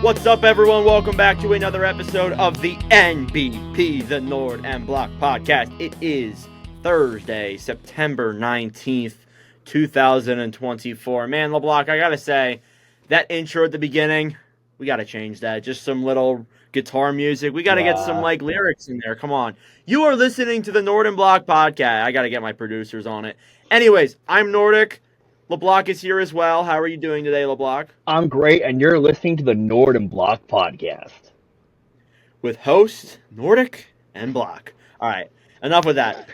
What's up, everyone? Welcome back to another episode of the NBP, the Nord and Block Podcast. It is Thursday, September 19th, 2024. Man, LeBlanc, I gotta say, that intro at the beginning, we gotta change that. Just some little guitar music. We gotta get some, lyrics in there. Come on. You are listening to the Nord and Block Podcast. I gotta get my producers on it. Anyways, I'm Nordic. LeBlanc is here as well. How are you doing today, LeBlanc? I'm great, and you're listening to the Nord and Block Podcast. With hosts Nordic and Block. All right, enough with that.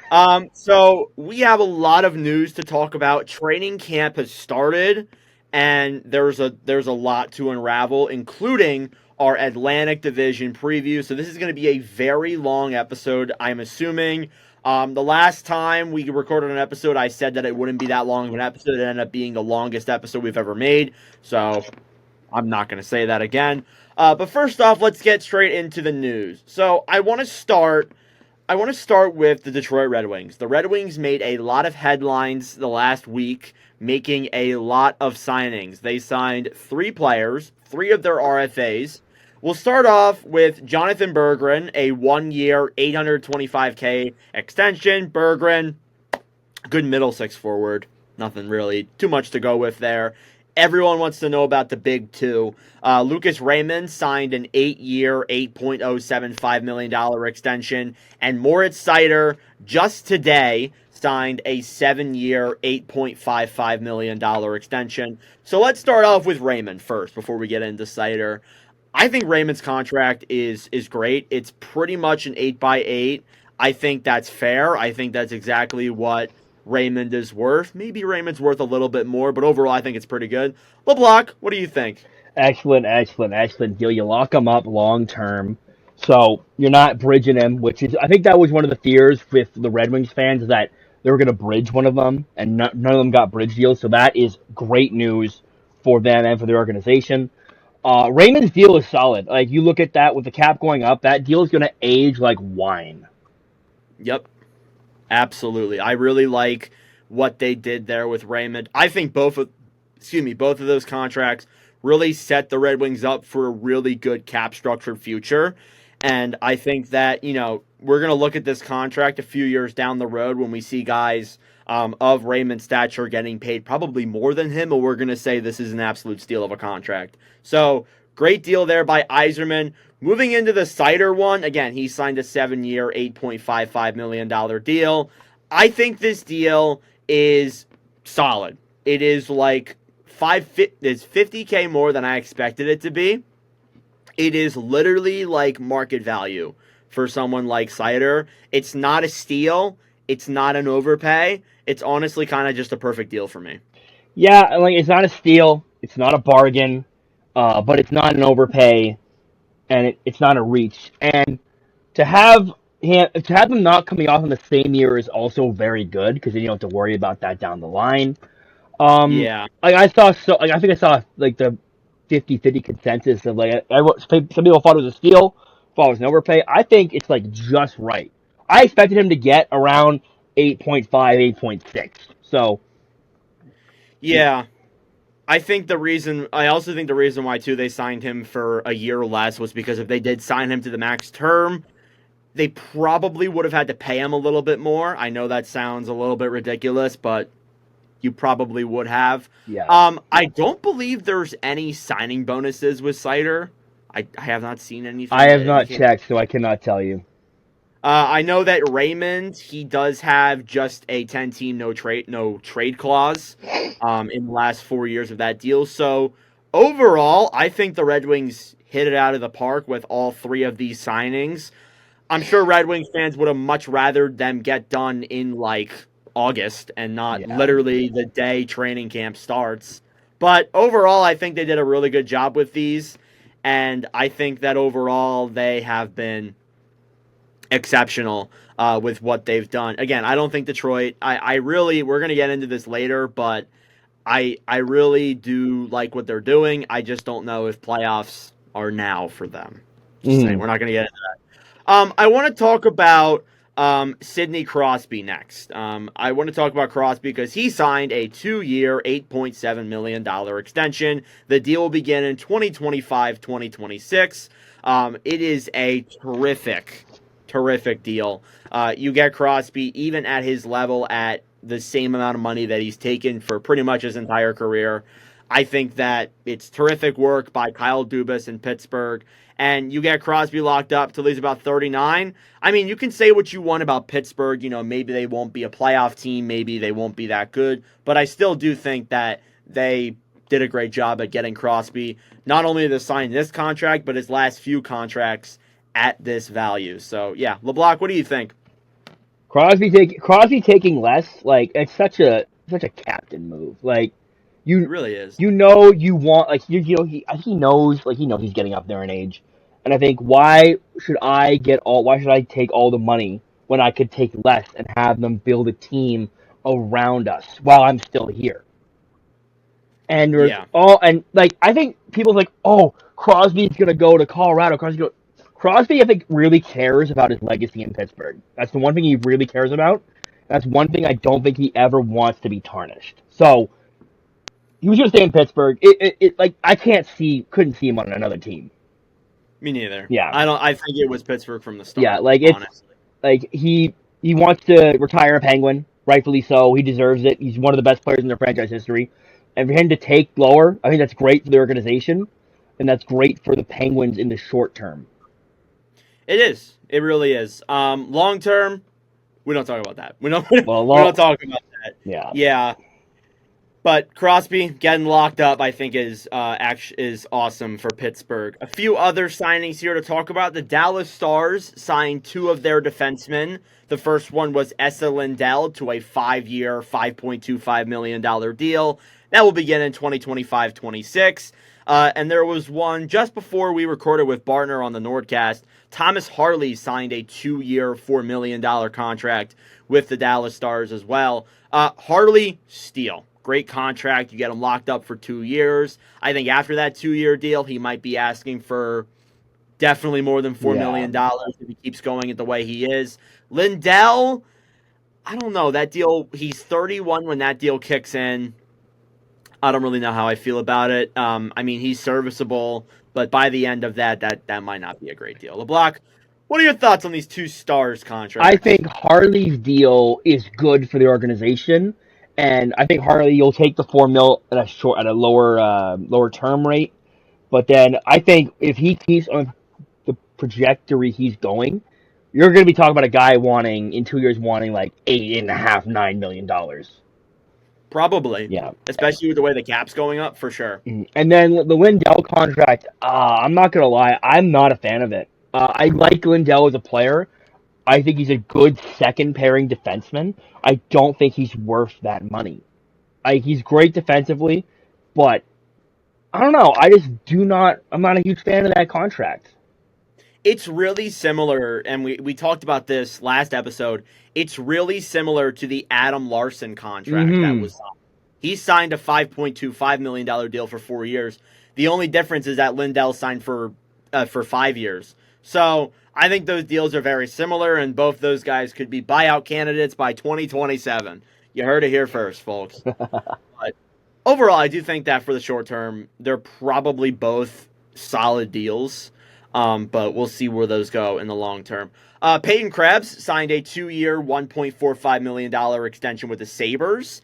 So we have a lot of news to talk about. Training camp has started, and there's a lot to unravel, including our Atlantic Division preview. So this is going to be a very long episode, I'm assuming. The last time we recorded an episode, I said that it wouldn't be that long of an episode. It ended up being the longest episode we've ever made. So I'm not going to say that again. But first off, let's get straight into the news. So I want to start with the Detroit Red Wings. The Red Wings made a lot of headlines the last week, making a lot of signings. They signed 3 players, 3 of their RFAs. We'll start off with Jonathan Berggren, a 1-year, $825K extension. Berggren, good middle six forward. Nothing really too much to go with there. Everyone wants to know about the big 2. Lucas Raymond signed an 8-year, $8.075 million extension. And Moritz Seider, just today, signed a 7-year, $8.55 million extension. So let's start off with Raymond first before we get into Seider. I think Raymond's contract is great. It's pretty much an 8x8. I think that's fair. I think that's exactly what Raymond is worth. Maybe Raymond's worth a little bit more, but overall I think it's pretty good. LeBlanc, what do you think? Excellent deal. You lock him up long term, so you're not bridging him, which is, I think that was one of the fears with the Red Wings fans, that they were going to bridge one of them, and none of them got bridge deals, so that is great news for them and for the organization. Raymond's deal is solid. Like, you look at that with the cap going up, that deal is going to age like wine. Yep. Absolutely. I really like what they did there with Raymond. I think both of those contracts really set the Red Wings up for a really good cap structured future. And I think that, we're going to look at this contract a few years down the road when we see guys of Raymond's stature getting paid probably more than him, and we're going to say this is an absolute steal of a contract. So, great deal there by Yzerman. Moving into the Seider one, again, he signed a 7-year, $8.55 million deal. I think this deal is solid. It is like it's $50K more than I expected it to be. It is literally like market value for someone like Seider. It's not a steal. It's not an overpay. It's honestly kind of just a perfect deal for me. Yeah, like, it's not a steal, it's not a bargain, but it's not an overpay, and it's not a reach. And to have them not coming off in the same year is also very good, because then you don't have to worry about that down the line. Yeah. I think I saw like the 50-50 consensus of, like, some people thought it was a steal, thought it was an overpay. I think it's like just right. I expected him to get around 8.5, 8.6. So yeah. I also think the reason why too they signed him for a year less was because if they did sign him to the max term, they probably would have had to pay him a little bit more. I know that sounds a little bit ridiculous, but you probably would have. yeah. I don't believe there's any signing bonuses with Seider. I have not seen anything. I have not checked, so I cannot tell you. I know that Raymond, he does have just a 10-team no trade clause in the last 4 years of that deal. So overall, I think the Red Wings hit it out of the park with all 3 of these signings. I'm sure Red Wings fans would have much rather them get done in like August and not literally the day training camp starts. But overall, I think they did a really good job with these. And I think that overall they have been exceptional with what they've done. Again, I don't think Detroit, we're going to get into this later, but I really do like what they're doing. I just don't know if playoffs are now for them. Just saying, we're not going to get into that. I want to talk about Sidney Crosby next. I want to talk about Crosby because he signed a 2-year, $8.7 million extension. The deal will begin in 2025, 2026. It is a terrific deal. You get Crosby even at his level at the same amount of money that he's taken for pretty much his entire career. I think that it's terrific work by Kyle Dubas in Pittsburgh. And you get Crosby locked up till he's about 39. I mean, you can say what you want about Pittsburgh. You know, maybe they won't be a playoff team. Maybe they won't be that good. But I still do think that they did a great job at getting Crosby, not only to sign this contract, but his last few contracts at this value. So, yeah, LeBlanc, what do you think? Crosby taking less, like it's such a captain move. Like It you really is. you know you want like you know he I think he knows he's getting up there in age, and I think why should I take all the money when I could take less and have them build a team around us while I'm still here. And there's Yeah. all and like I think people's like, oh, Crosby's gonna go to Colorado. Crosby, I think, really cares about his legacy in Pittsburgh. That's the one thing he really cares about. That's one thing I don't think he ever wants to be tarnished. So he was gonna stay in Pittsburgh. Like I couldn't see him on another team. Me neither. Yeah, I think it was Pittsburgh from the yeah, start, honestly. like he wants to retire a Penguin, rightfully so. He deserves it. He's one of the best players in their franchise history. And for him to take lower, I think that's great for the organization, and that's great for the Penguins in the short term. It is. It really is. Long term, we don't talk about that. Well, We don't talk about that. yeah, Yeah. But Crosby getting locked up, I think, is awesome for Pittsburgh. A few other signings here to talk about. The Dallas Stars signed two of their defensemen. The first one was Esa Lindell to a 5-year, $5.25 million deal. That will begin in 2025-26. And there was one just before we recorded with Bartner on the Nordcast. Thomas Harley signed a 2-year, $4 million contract with the Dallas Stars as well. Harley, steal. Great contract. You get him locked up for 2 years. I think after that 2-year deal, he might be asking for definitely more than $4 million if he keeps going the way he is. Lindell, I don't know. That deal, he's 31 when that deal kicks in. I don't really know how I feel about it. I mean, he's serviceable, but by the end of that might not be a great deal. LeBlanc, what are your thoughts on these two Stars contracts? I think Harley's deal is good for the organization, and I think Harley you'll take the 4 mil at a lower term rate. But then I think if he keeps on the trajectory he's going, you're going to be talking about a guy wanting in 2 years wanting like $8.5 to $9 million. Probably. Yeah, Especially with the way the cap's going up, for sure. and then the Lindell contract. I'm not going to lie, I'm not a fan of it. I like Lindell as a player. I think he's a good second pairing defenseman. I don't think he's worth that money. He's great defensively, but I don't know. I just do not. I'm not a huge fan of that contract. It's really similar, and we talked about this last episode. It's really similar to the Adam Larson contract that was signed. He signed a $5.25 million deal for 4 years. The only difference is that Lindell signed for 5 years. So I think those deals are very similar, and both those guys could be buyout candidates by 2027. You heard it here first, folks. But overall, I do think that for the short term, they're probably both solid deals. But we'll see where those go in the long term. Peyton Krebs signed a 2-year, $1.45 million extension with the Sabres.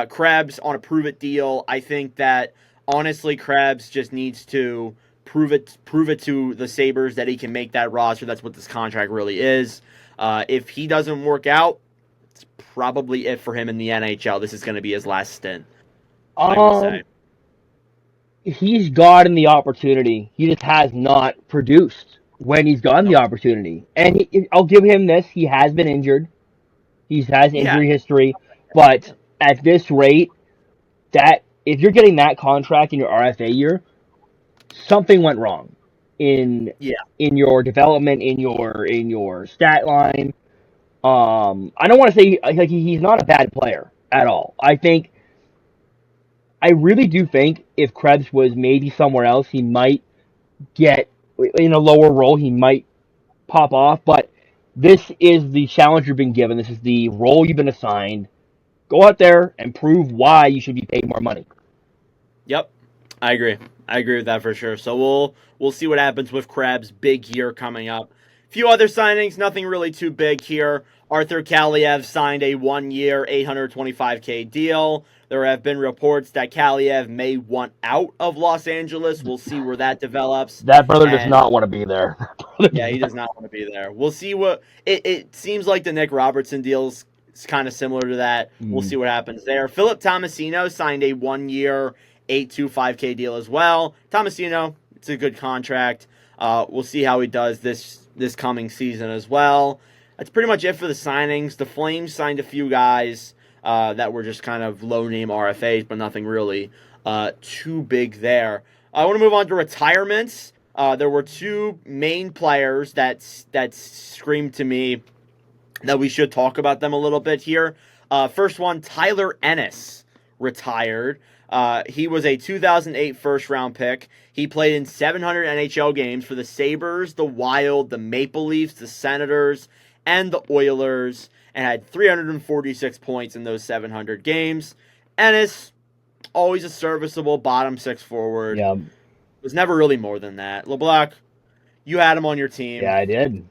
Krebs on a prove-it deal. I think that, honestly, Krebs just needs to prove it to the Sabres that he can make that roster. That's what this contract really is. If he doesn't work out, it's probably it for him in the NHL. This is going to be his last stint, I would say. He's gotten the opportunity. He just has not produced when he's gotten the opportunity. And I'll give him this. He has been injured. He has injury history. But at this rate, that if you're getting that contract in your RFA year, something went wrong in your development, in your stat line. I don't want to say like he's not a bad player at all. I really do think if Krebs was maybe somewhere else, he might get in a lower role. He might pop off, but this is the challenge you've been given. This is the role you've been assigned. Go out there and prove why you should be paid more money. Yep, I agree. I agree with that for sure. So we'll see what happens with Krebs' big year coming up. Few other signings, nothing really too big here. Arthur Kaliev signed a 1-year, $825K deal. There have been reports that Kaliev may want out of Los Angeles. We'll see where that develops. That brother does And not want to be there. yeah, he does not want to be there. We'll see what it seems like the Nick Robertson deal's kind of similar to that. We'll see what happens there. Philip Tomasino signed a 1-year, 825K deal as well. Tomasino, it's a good contract. We'll see how he does this coming season as well. That's pretty much it for the signings. The Flames signed a few guys that were just kind of low-name RFAs, but nothing really too big there. I want to move on to retirements. There were two main players that screamed to me that we should talk about them a little bit here. First one, Tyler Ennis retired. He was a 2008 first-round pick. He played in 700 NHL games for the Sabres, the Wild, the Maple Leafs, the Senators, and the Oilers, and had 346 points in those 700 games. Ennis, always a serviceable bottom six forward. Yeah. Was never really more than that. LeBlanc, you had him on your team. Yeah, I did.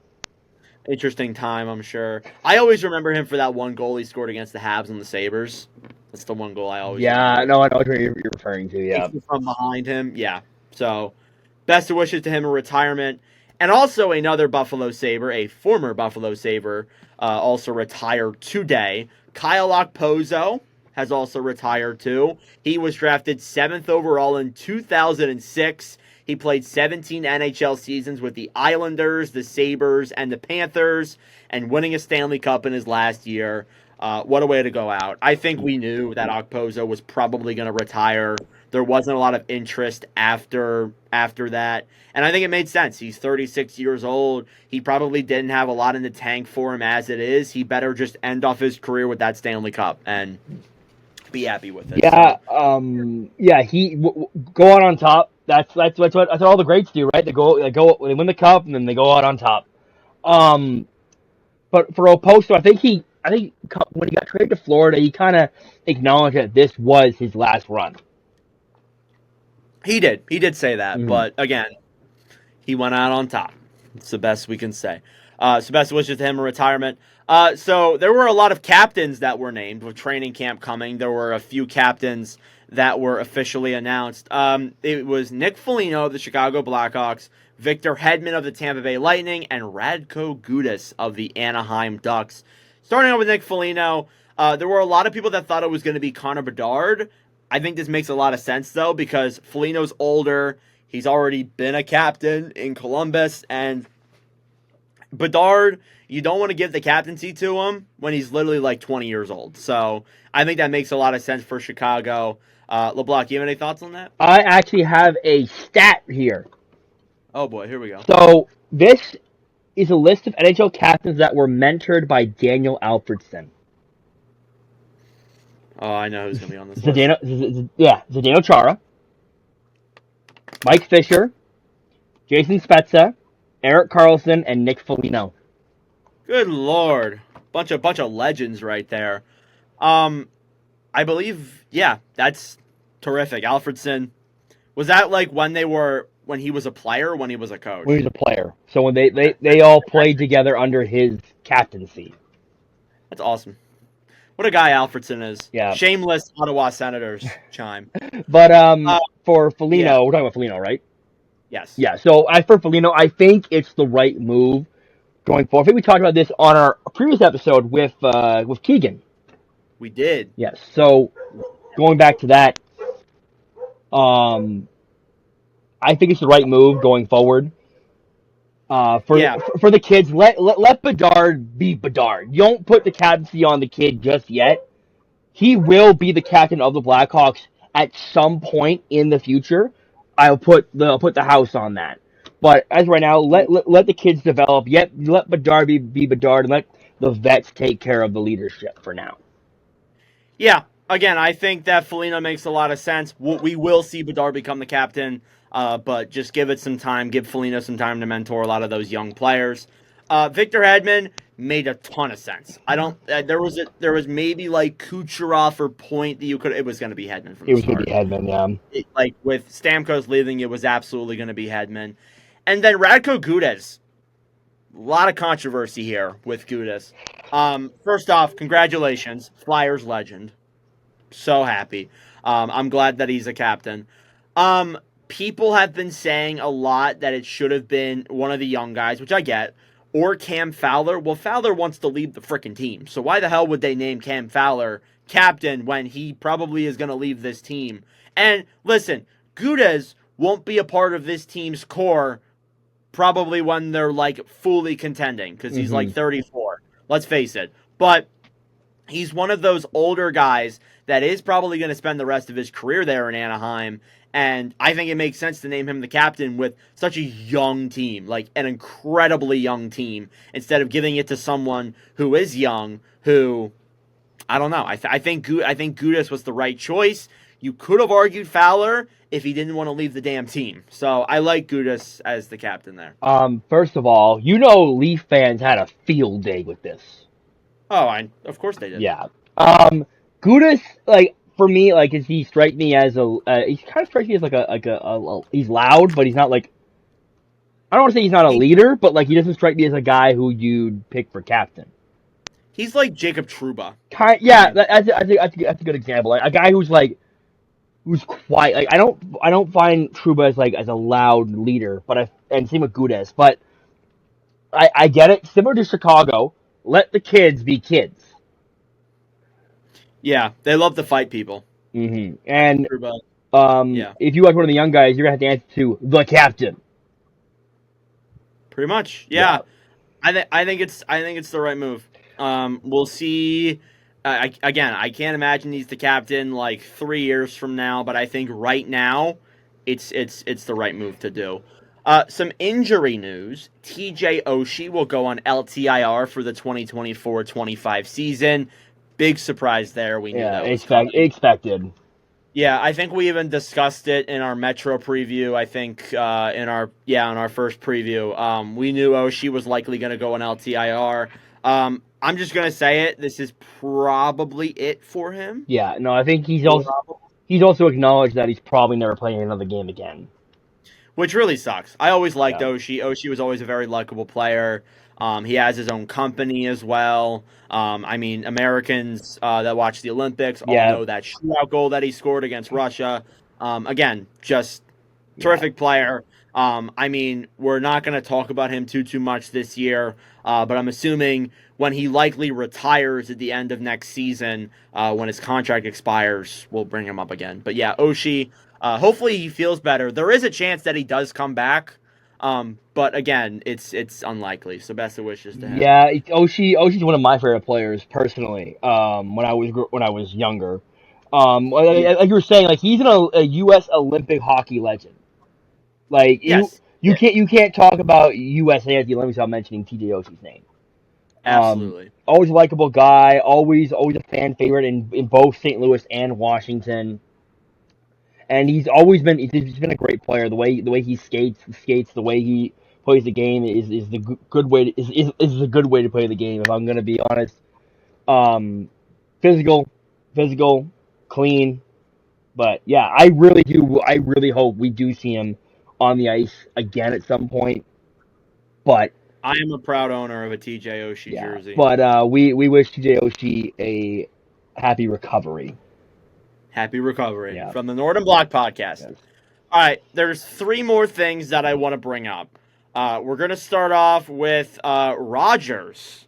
Interesting time, I'm sure. I always remember him for that one goal he scored against the Habs and the Sabres. That's the one goal I always remember. No, I know what you're referring to, yeah. From behind him, yeah. So, best of wishes to him in retirement. And also another Buffalo Sabre, a former Buffalo Sabre, also retired today. Kyle Okposo has also retired too. He was drafted 7th overall in 2006. He played 17 NHL seasons with the Islanders, the Sabres, and the Panthers, and winning a Stanley Cup in his last year. What a way to go out. I think we knew that Okposo was probably going to retire. There wasn't a lot of interest after that. And I think it made sense. He's 36 years old. He probably didn't have a lot in the tank for him as it is. He better just end off his career with that Stanley Cup and be happy with it. Yeah, go out on top. That's what all the greats do, right? They win the cup and then they go out on top. But for Oposto, I think when he got traded to Florida, he kind of acknowledged that this was his last run. He did say that, but again, he went out on top. It's the best we can say. So best wishes to him in retirement. So there were a lot of captains that were named with training camp coming. There were a few captains that were officially announced. It was Nick Foligno of the Chicago Blackhawks, Victor Hedman of the Tampa Bay Lightning, and Radko Gudas of the Anaheim Ducks. Starting out with Nick Foligno, there were a lot of people that thought it was going to be Connor Bedard. I think this makes a lot of sense, though, because Foligno's older. He's already been a captain in Columbus, and Bedard, you don't want to give the captaincy to him when he's literally like 20 years old. So I think that makes a lot of sense for Chicago. LeBlanc, you have any thoughts on that? I actually have a stat here. Oh boy, here we go. So this is a list of NHL captains that were mentored by Daniel Alfredsson. Oh, I know who's going to be on this list. Zdeno Chara, Mike Fisher, Jason Spezza, Erik Karlsson, and Nick Foligno. Good Lord. Bunch of legends right there. I believe, yeah, that's terrific. Alfredsson, was that like when he was a player or when he was a coach? When he was a player. So when they all played together under his captaincy. That's awesome. What a guy Alfredsson is. Yeah. Shameless Ottawa Senators chime. But for Foligno, we're talking about Foligno, right? Yes. Yeah, so for Foligno, I think it's the right move going forward. I think we talked about this on our previous episode with Keegan. We did. Yes. So going back to that, I think it's the right move going forward. For the kids, let Bedard be Bedard. You don't put the captaincy on the kid just yet. He will be the captain of the Blackhawks at some point in the future. I'll put the house on that. But as right now, let the kids develop. Yet let Bedard be Bedard, and let the vets take care of the leadership for now. Yeah. Again, I think that Foligno makes a lot of sense. We will see Bedard become the captain, but just give it some time. Give Foligno some time to mentor a lot of those young players. Victor Hedman made a ton of sense. I don't. There was maybe like Kucherov or Point that you could. It was going to be Hedman from It the was going to start. be Hedman, yeah. Like with Stamkos leaving, it was absolutely going to be Hedman, and then Radko Gudas. A lot of controversy here with Gudas. First off, congratulations, Flyers legend. So happy. I'm glad that he's a captain. Um, People have been saying a lot that it should have been one of the young guys, which I get, or Cam Fowler. Well, Fowler wants to leave the freaking team, so why the hell would they name Cam Fowler captain when he probably is going to leave this team? And listen, Gudez won't be a part of this team's core probably when they're like fully contending because he's like 34. Let's face it. But he's one of those older guys that is probably going to spend the rest of his career there in Anaheim. And I think it makes sense to name him the captain with such a young team, like an incredibly young team, instead of giving it to someone who is young, who I don't know. I think Gudas was the right choice. You could have argued Fowler if he didn't want to leave the damn team. So I like Gudas as the captain there. First of all, Leaf fans had a field day with this. Oh, of course they did. Yeah. Gudas, like for me, like is he strike me as he kind of strikes me as he's loud, but he's not like I don't want to say he's not a leader, but like he doesn't strike me as a guy who you'd pick for captain. He's like Jacob Trouba. Yeah, that's a good example. Like, a guy who's quiet. Like I don't find Trouba as a loud leader, and same with Gudas. But I get it. Similar to Chicago, let the kids be kids. Yeah, they love to fight people. And Trouba. Yeah, if you watch one of the young guys, you're gonna have to answer to the captain. pretty much. Yeah. Yeah, I think it's the right move. We'll see. Again, I can't imagine he's the captain like 3 years from now, but I think right now, it's the right move to do. Some injury news. TJ Oshie will go on LTIR for the 2024-25 season. Big surprise there. We knew that was coming. Expected. Yeah, I think we even discussed it in our Metro preview. I think in our first preview, we knew Oshie was likely going to go on LTIR. I'm just gonna say it. This is probably it for him. Yeah, no, I think he's also acknowledged that he's probably never playing another game again. Which really sucks. I always liked Oshie. Oshie was always a very likable player. He has his own company as well. I mean, Americans that watch the Olympics all know that shootout goal that he scored against Russia. Again, just terrific player. I mean, we're not going to talk about him too much this year, but I'm assuming when he likely retires at the end of next season, when his contract expires, we'll bring him up again. But yeah, Oshie, hopefully he feels better. There is a chance that he does come back, but again, it's unlikely. So best of wishes to him. Yeah, Oshie's one of my favorite players personally. When I was younger, like you were saying, like he's a U.S. Olympic hockey legend. Like yes. you can't talk about USA at the Olympics without mentioning TJ Oshie's name. Absolutely. Always a likable guy, always a fan favorite in both St. Louis and Washington. And he's been a great player. The way he skates, the way he plays the game is the good way is a good way to play the game. If I'm gonna be honest, physical, clean. But yeah, I really hope we do see him on the ice again at some point. But I am a proud owner of a TJ Oshie jersey. But we wish TJ Oshie a happy recovery. Happy recovery from the Northern Block podcast. Yes. All right, there's 3 more things that I want to bring up. We're going to start off with Rogers.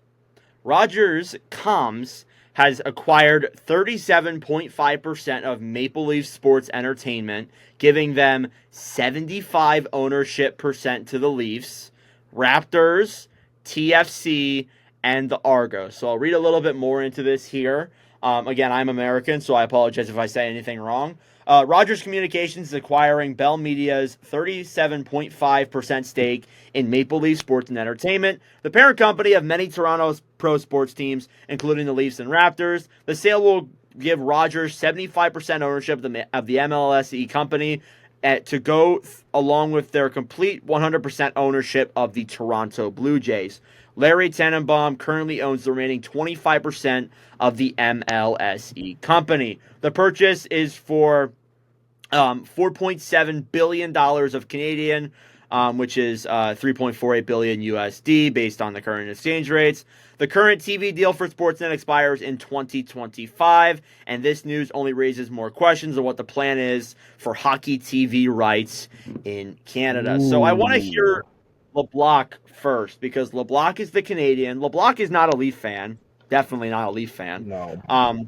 Rogers Comms has acquired 37.5% of Maple Leaf Sports Entertainment, giving them 75 ownership percent to the Leafs, Raptors, TFC, and the Argos. So I'll read a little bit more into this here. Again, I'm American, so I apologize if I say anything wrong. Rogers Communications is acquiring Bell Media's 37.5% stake in Maple Leaf Sports and Entertainment, the parent company of many Toronto pro sports teams, including the Leafs and Raptors. The sale will give Rogers 75% ownership of the MLSE company to go along with their complete 100% ownership of the Toronto Blue Jays. Larry Tannenbaum currently owns the remaining 25% of the MLSE company. The purchase is for $4.7 billion of Canadian, which is 3.48 billion USD based on the current exchange rates. The current TV deal for Sportsnet expires in 2025, and this news only raises more questions of what the plan is for hockey TV rights in Canada. Ooh. So I want to hear LeBlanc first, because LeBlanc is the Canadian. LeBlanc is not a Leaf fan. Definitely not a Leaf fan. No.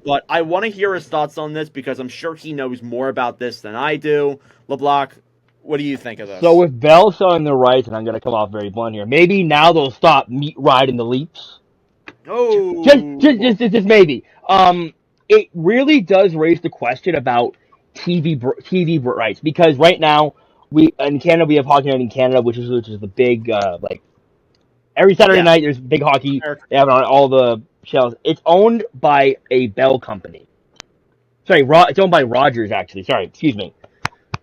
But I want to hear his thoughts on this because I'm sure he knows more about this than I do. LeBlanc, what do you think of this? So with Bell selling the rights, and I'm going to come off very blunt here, maybe now they'll stop meat riding the Leafs. Oh, Just maybe. It really does raise the question about TV rights, because right now we in Canada we have Hockey Night in Canada, which is the big like every Saturday night there's big hockey. They have it on all the channels. It's owned by a Bell company. Sorry, it's owned by Rogers actually. Sorry, excuse me.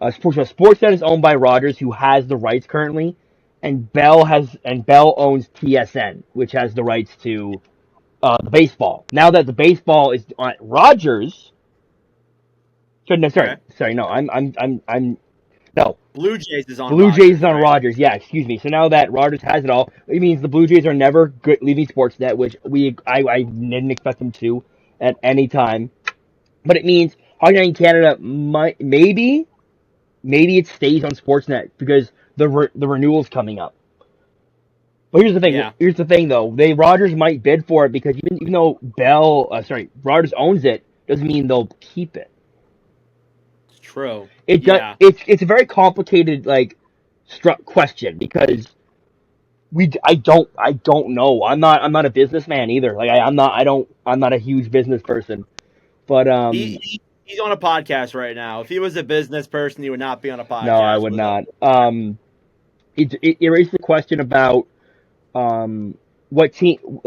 Sportsnet is owned by Rogers, who has the rights currently, and Bell owns TSN, which has the rights to the baseball. Now that the baseball is on Rogers, sorry, no, I'm no. Blue Jays is on. Blue Rogers, Jays is on right? Rogers. Yeah, excuse me. So now that Rogers has it all, it means the Blue Jays are never leaving Sportsnet, which I didn't expect them to at any time. But it means Hockey Night in Canada maybe it stays on Sportsnet because the renewal's coming up. But here's the thing. Yeah. Here's the thing, though. Rogers might bid for it because even though Rogers owns it, doesn't mean they'll keep it. It's true. It's a very complicated question because I don't know. I'm not a businessman either. I'm not a huge business person. But he's on a podcast right now. If he was a business person, he would not be on a podcast. No, I would not. It raises the question about what team,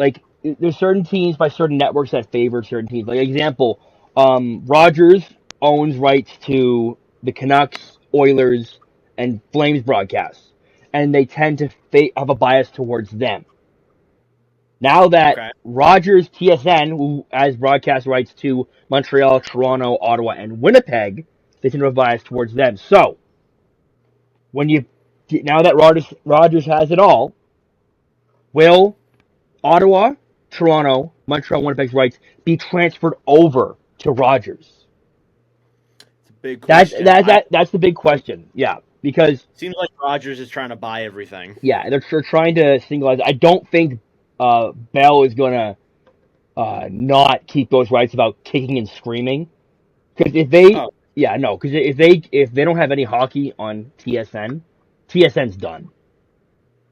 there's certain teams by certain networks that favor certain teams. Like example, Rogers owns rights to the Canucks, Oilers, and Flames broadcasts, and they tend to have a bias towards them. Now that Rogers TSN, who has broadcast rights to Montreal, Toronto, Ottawa, and Winnipeg, they tend to have a bias towards them. So now that Rogers has it all, will Ottawa, Toronto, Montreal, Winnipeg's rights be transferred over to Rogers? It's a big question. That's the big question. Yeah, because seems like Rogers is trying to buy everything. Yeah, they're trying to singleize. I don't think Bell is gonna not keep those rights about kicking and screaming, because if they don't have any hockey on TSN's done.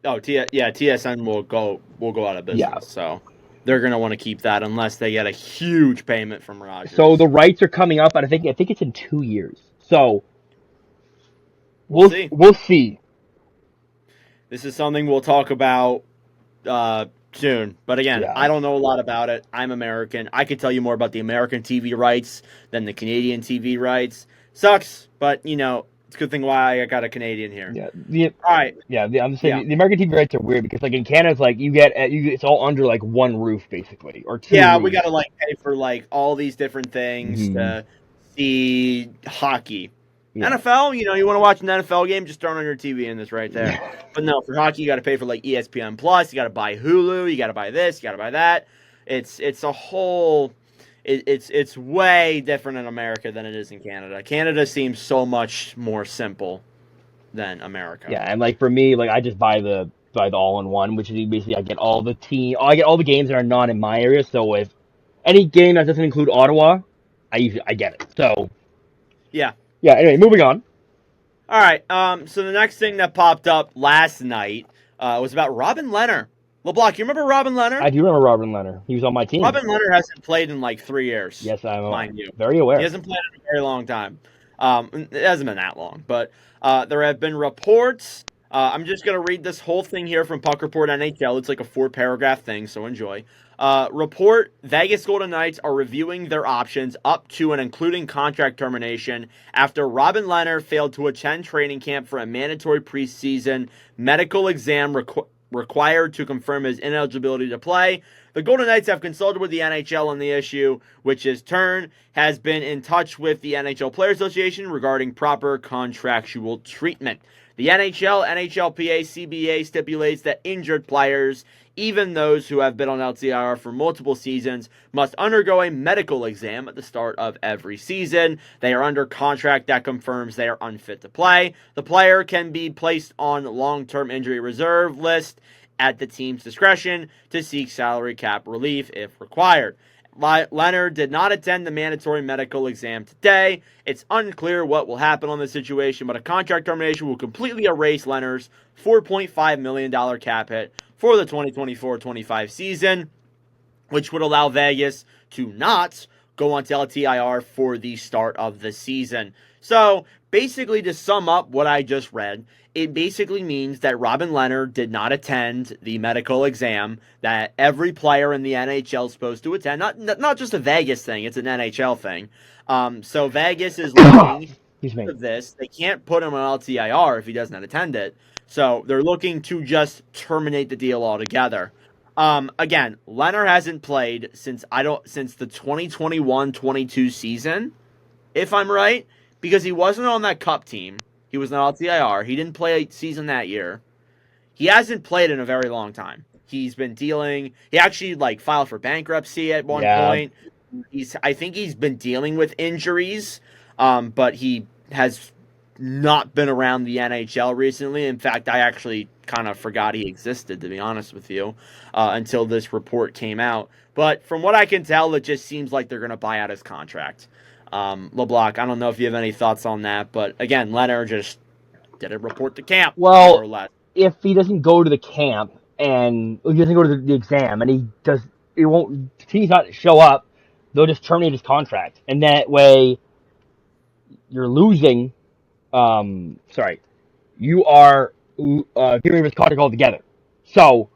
TSN will go out of business. Yeah. So they're gonna want to keep that unless they get a huge payment from Rogers. So the rights are coming up, and I think it's in 2 years. So we'll see. This is something we'll talk about soon. But again, I don't know a lot about it. I'm American. I could tell you more about the American TV rights than the Canadian TV rights. Sucks, but it's a good thing why I got a Canadian here. Yeah. All right. Yeah. I'm saying the American TV rights are weird because in Canada, it's it's all under one roof basically, or two. Yeah, roofs. we gotta pay for all these different things to see hockey. Yeah. NFL, you want to watch an NFL game, just turn on your TV and it's right there. But no, for hockey, you got to pay for ESPN Plus. You got to buy Hulu. You got to buy this. You got to buy that. It's a whole. It's way different in America than it is in Canada. Canada seems so much more simple than America. Yeah, and for me, I just buy the all-in-one, which is basically I get all the games that are not in my area. So if any game that doesn't include Ottawa, I get it. So yeah. Yeah, anyway, moving on. All right, so the next thing that popped up last night was about Robin Lehner. LeBlanc, you remember Robin Lehner? I do remember Robin Lehner. He was on my team. Robin Lehner hasn't played in 3 years. Yes, I'm mind you. Very aware. He hasn't played in a very long time. It hasn't been that long, but there have been reports. I'm just going to read this whole thing here from Puck Report NHL. It's a 4-paragraph thing, so enjoy. Report, Vegas Golden Knights are reviewing their options up to and including contract termination after Robin Lehner failed to attend training camp for a mandatory preseason medical exam required to confirm his ineligibility to play. The Golden Knights have consulted with the NHL on the issue, which in turn has been in touch with the NHL Players Association regarding proper contractual treatment. The NHL, NHLPA, CBA stipulates that injured players, even those who have been on LTIR for multiple seasons, must undergo a medical exam at the start of every season. They are under contract that confirms they are unfit to play. The player can be placed on long-term injury reserve list at the team's discretion to seek salary cap relief if required. Leonard did not attend the mandatory medical exam today. It's unclear what will happen on this situation, but a contract termination will completely erase Leonard's $4.5 million cap hit for the 2024-25 season, which would allow Vegas to not go on to LTIR for the start of the season. So, basically, to sum up what I just read, it basically means that Robin Leonard did not attend the medical exam that every player in the NHL is supposed to attend. Not just a Vegas thing, it's an NHL thing. So Vegas is looking at this. They can't put him on LTIR if he doesn't attend it. So they're looking to just terminate the deal altogether. Again, Leonard hasn't played since the 2021-22 season, if I'm right, because he wasn't on that cup team. He was not LTIR. He didn't play a season that year. He hasn't played in a very long time. He's been dealing. He actually filed for bankruptcy at one point. I think he's been dealing with injuries, but he has not been around the NHL recently. In fact, I actually kind of forgot he existed, to be honest with you, until this report came out. But from what I can tell, it just seems like they're going to buy out his contract. LeBlanc, I don't know if you have any thoughts on that, but again, Leonard just didn't report to camp. Well, more or less. If he doesn't go to the camp and he doesn't go to the exam and he won't, he's not show up, they'll just terminate his contract, and that way you're losing. You are getting rid of his contract altogether. So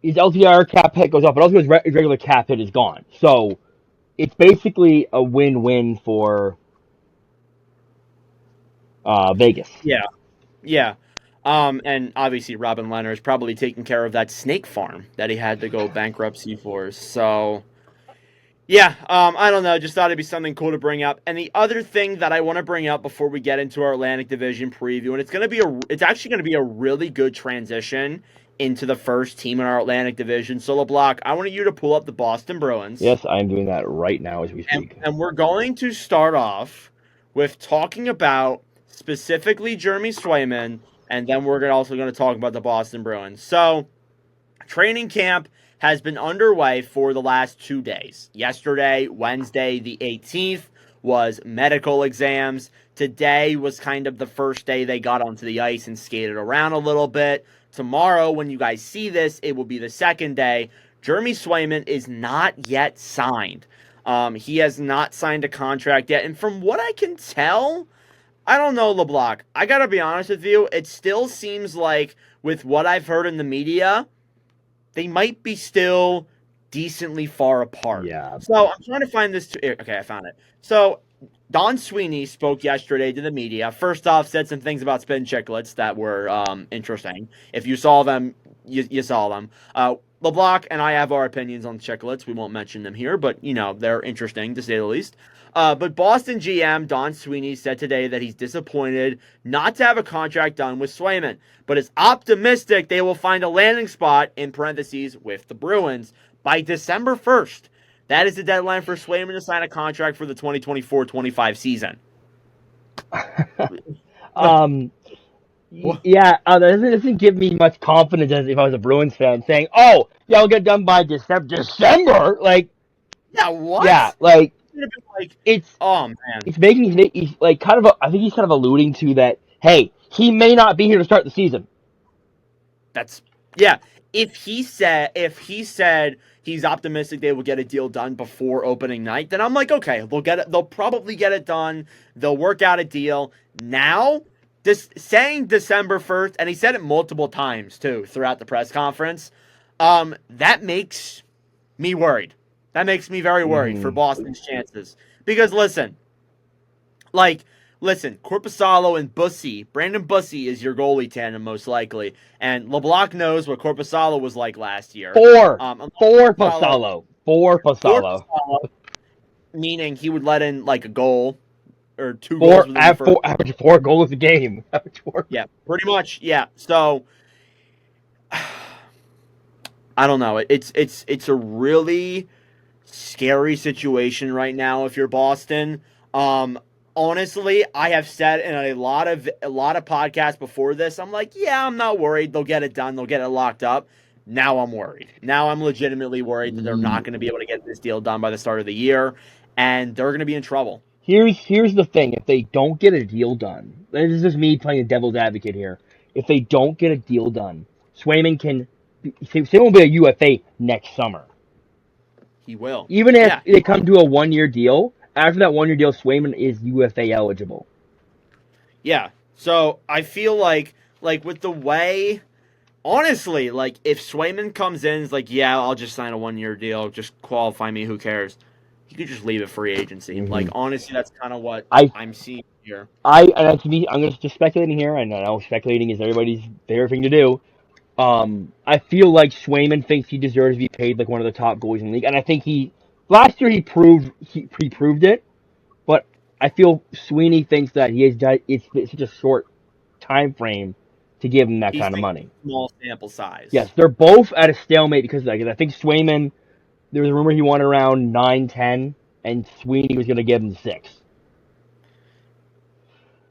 his LTR cap hit goes up, but also his regular cap hit is gone. So it's basically a win-win for Vegas. Yeah. And obviously Robin Leonard is probably taking care of that snake farm that he had to go bankruptcy for. So, yeah, I don't know. Just thought it'd be something cool to bring up. And the other thing that I want to bring up before we get into our Atlantic Division preview, and it's actually going to be a really good transition into the first team in our Atlantic Division. So, LeBlanc, I wanted you to pull up the Boston Bruins. Yes, I'm doing that right now as we speak. And we're going to start off with talking about specifically Jeremy Swayman, and then we're also going to talk about the Boston Bruins. So, training camp has been underway for the last 2 days. Yesterday, Wednesday, the 18th, was medical exams. Today was kind of the first day they got onto the ice and skated around a little bit. Tomorrow, when you guys see this, it will be the second day. Jeremy Swayman is not yet signed. He has not signed a contract yet. And from what I can tell, I don't know, LeBlanc. I got to be honest with you. It still seems like, with what I've heard in the media, they might be still decently far apart. Yeah. So I'm trying to find this. Okay, I found it. So Don Sweeney spoke yesterday to the media. First off, said some things about spin chicklets that were interesting. If you saw them, you saw them. LeBlanc and I have our opinions on chicklets. We won't mention them here, but, they're interesting, to say the least. But Boston GM Don Sweeney said today that he's disappointed not to have a contract done with Swayman, but is optimistic they will find a landing spot, in parentheses, with the Bruins by December 1st. That is the deadline for Swayman to sign a contract for the 2024-25 season. That doesn't give me much confidence as if I was a Bruins fan saying, "Oh, yeah, I'll get done by December." Yeah, what? Yeah, it's oh man, it's making he's I think he's kind of alluding to that. Hey, he may not be here to start the season. If he said he's optimistic they will get a deal done before opening night, then I'm like, okay, they'll probably get it done. They'll work out a deal. Now, saying December 1st, and he said it multiple times too throughout the press conference, that makes me worried. That makes me very worried for Boston's chances. Because listen, listen, Corpusalo and Bussy, Brandon Bussy is your goalie tandem most likely, and LeBlanc knows what Corpusalo was like last year. Four. Unless Four Corpusalo, Pasalo. Four Pasalo. Corpusalo, meaning he would let in like a goal or two goals within the first. Average 4 goals a game. Average 4. Yeah, pretty much. Yeah. So I don't know. It's a really scary situation right now if you're Boston. Honestly, I have said in a lot of podcasts before this, I'm like, yeah, I'm not worried. They'll get it done. They'll get it locked up. Now I'm worried. Now I'm legitimately worried that they're not going to be able to get this deal done by the start of the year, and they're going to be in trouble. Here's the thing: if they don't get a deal done, this is just me playing the devil's advocate here. If they don't get a deal done, Swayman will be a UFA next summer. He will. Even if Yeah. they come to a 1 year deal, after that 1 year deal, Swayman is UFA eligible. Yeah. So I feel like with the way, honestly, like if Swayman comes in, is like, yeah, I'll just sign a 1 year deal, just qualify me, who cares? He could just leave it free agency. Mm-hmm. Like honestly, that's kind of what I'm seeing here. And to me, I'm just speculating here. I know speculating is everybody's favorite thing to do. I feel like Swayman thinks he deserves to be paid like one of the top goalies in the league, and I think last year he proved it. But I feel Sweeney thinks that it's such a short time frame to give him that He's kind of thinking money. small sample size. Yes, they're both at a stalemate because of that. 'Cause I think Swayman, there was a rumor he wanted around 9-10, and Sweeney was going to give him 6.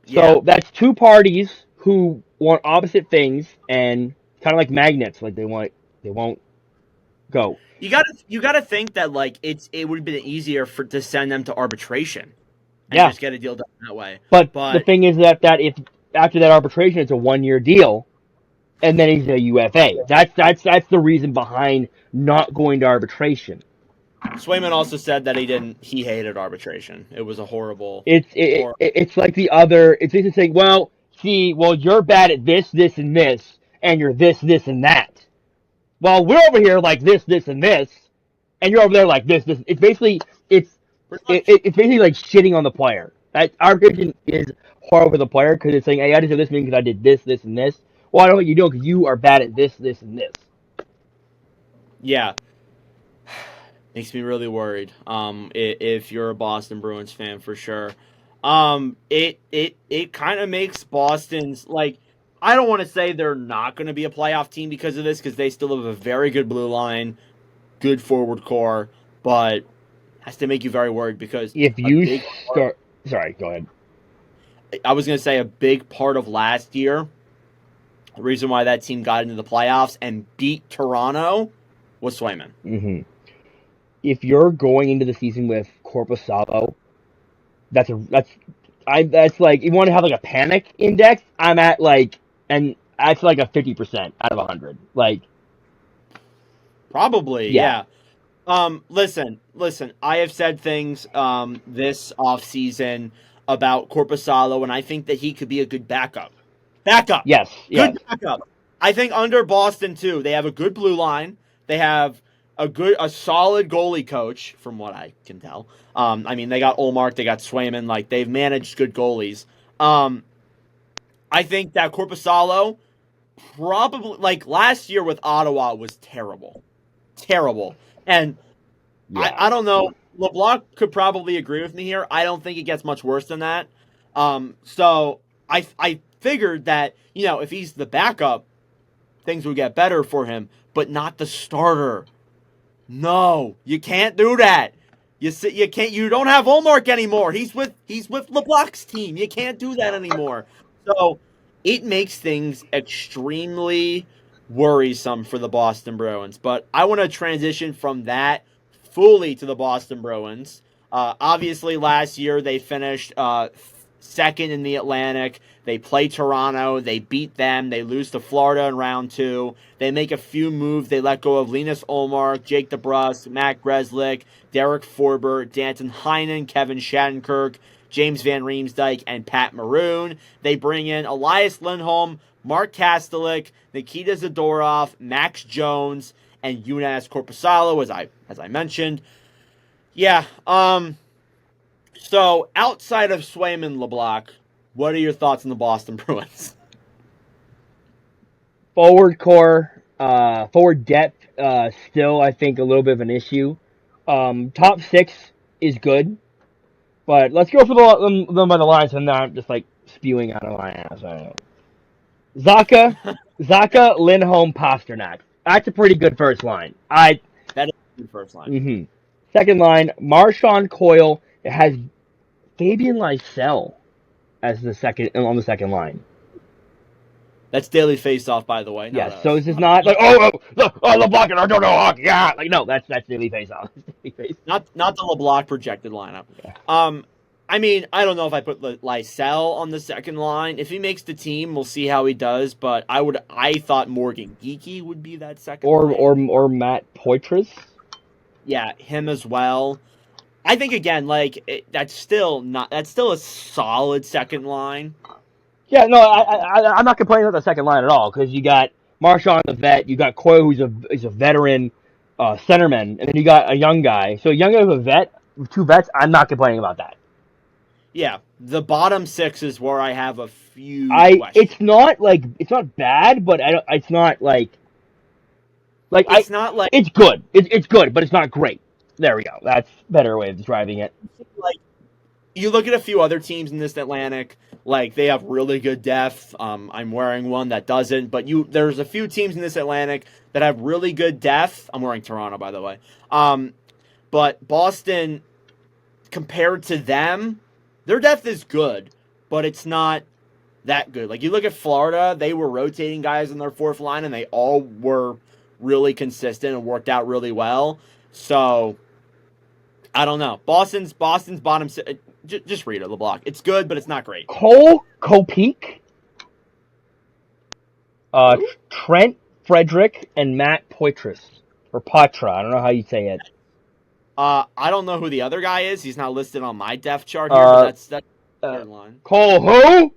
So Yeah. that's two parties who want opposite things and kind of like magnets. Like they won't go. You gotta think that like it would have been easier to send them to arbitration and Yeah, just get a deal done that way. but the But thing is that if after that arbitration it's a 1 year deal, and then he's a UFA. That's the reason behind not going to arbitration. Swayman also said that he hated arbitration. It was a horrible. It's like the other. It's just saying, well, you're bad at this, and this, and you're this, and that. Well, we're over here like this, and this, and you're over there like this. It's basically it's basically like shitting on the player. That arbitration is horrible for the player because it's saying, hey, I deserve this because I did this, and this. Well, I know what you do because you are bad at this, and this. Yeah. Makes me really worried. If you're a Boston Bruins fan, for sure. It kind of makes Boston's like. I don't want to say they're not going to be a playoff team because of this, because they still have a very good blue line, good forward core, but has to make you very worried because If a you big start, sorry, go ahead. I was going to say a big part of last year, the reason why that team got into the playoffs and beat Toronto was Swayman. Mm-hmm. If you're going into the season with Corpusalo, that's like you want to have like a panic index. I'm at like, and that's like a 50% out of 100. Like, Probably, yeah, yeah. Listen. I have said things this offseason about Corpusalo, and I think that he could be a good backup. yes, Good yes, backup. I think under Boston too, they have a good blue line. They have a solid goalie coach, from what I can tell. I mean, they got Olmark, they got Swayman, like they've managed good goalies. I think that Corpusalo probably like last year with Ottawa was terrible, and yeah, I don't know. LeBlanc could probably agree with me here. I don't think it gets much worse than that. So I figured that if he's the backup, things would get better for him, but not the starter. No, you can't do that. You can't. You don't have Olmark anymore. He's with LeBlanc's team. You can't do that anymore. So it makes things extremely worrisome for the Boston Bruins. But I want to transition from that fully to the Boston Bruins. Obviously, last year they finished second in the Atlantic. They play Toronto. They beat them. They lose to Florida in round 2. They make a few moves. They let go of Linus Olmark, Jake DeBrusk, Matt Grzelcyk, Derek Forbert, Danton Heinen, Kevin Shattenkirk, James Van Riemsdyk, and Pat Maroon. They bring in Elias Lindholm, Mark Kastelik, Nikita Zadorov, Max Jones, and Joonas Korpisalo, as I mentioned. Yeah, So, outside of Swayman LeBlanc, what are your thoughts on the Boston Bruins? Forward core, forward depth, still I think a little bit of an issue. Top six is good, but let's go for them by the lines and not just like spewing out of my ass. I don't know. Zaka, Lindholm, Pasternak. That's a pretty good first line. That is the first line. Mm-hmm. Second line, Marchand, Coyle. It has Fabian Lysell as the second on the second line. That's daily face-off, by the way. Yes, so this is not like LeBlanc and I don't know hockey. Yeah, like no, that's daily face off. Not the LeBlanc projected lineup. Yeah. I mean, I don't know if I put Lysell on the second line. If he makes the team, we'll see how he does. But I thought Morgan Geekie would be that second line. Or Matt Poitras. Yeah, him as well. I think again, that's still a solid second line. Yeah, no, I'm not complaining about the second line at all because you got Marchand the vet, you got Coyle who's a veteran centerman, and then you got a young guy. So a young guy with a vet, with two vets, I'm not complaining about that. Yeah, the bottom six is where I have a few questions. It's not bad, but it's not like it's not like it's good. It's good, but it's not great. There we go. That's a better way of describing it. Like you look at a few other teams in this Atlantic, like they have really good depth. I'm wearing one that doesn't, but there's a few teams in this Atlantic that have really good depth. I'm wearing Toronto, by the way. But Boston, compared to them, their depth is good, but it's not that good. Like you look at Florida, they were rotating guys in their fourth line, and they all were really consistent and worked out really well. So I don't know. Boston's bottom. Just read it, LeBlanc. It's good, but it's not great. Cole Kopeek, Trent Frederick, and Matt Poitras or Patra. I don't know how you say it. I don't know who the other guy is. He's not listed on my depth chart here, but that's the third line. Cole who?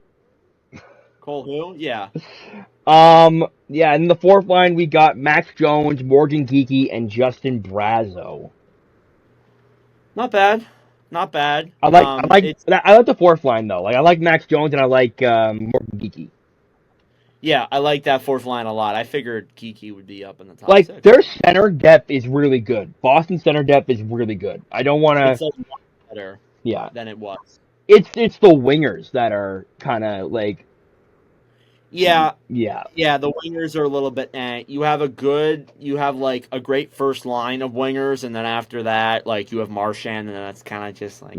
Cole who? Yeah. Yeah, and in the fourth line we got Max Jones, Morgan Geekie, and Justin Brazo. Not bad. Not bad. I like the fourth line though. Like I like Max Jones and I like Morgan Geekie. Yeah, I like that fourth line a lot. I figured Geekie would be up in the top like six. Their center depth is really good. Boston center depth is really good. I don't want to. It's a lot better. Yeah. Than it was. It's the wingers that are kind of like. Yeah. Yeah. Yeah, the wingers are a little bit You have a great first line of wingers, and then after that, like you have Marchand, and then that's kind of just like,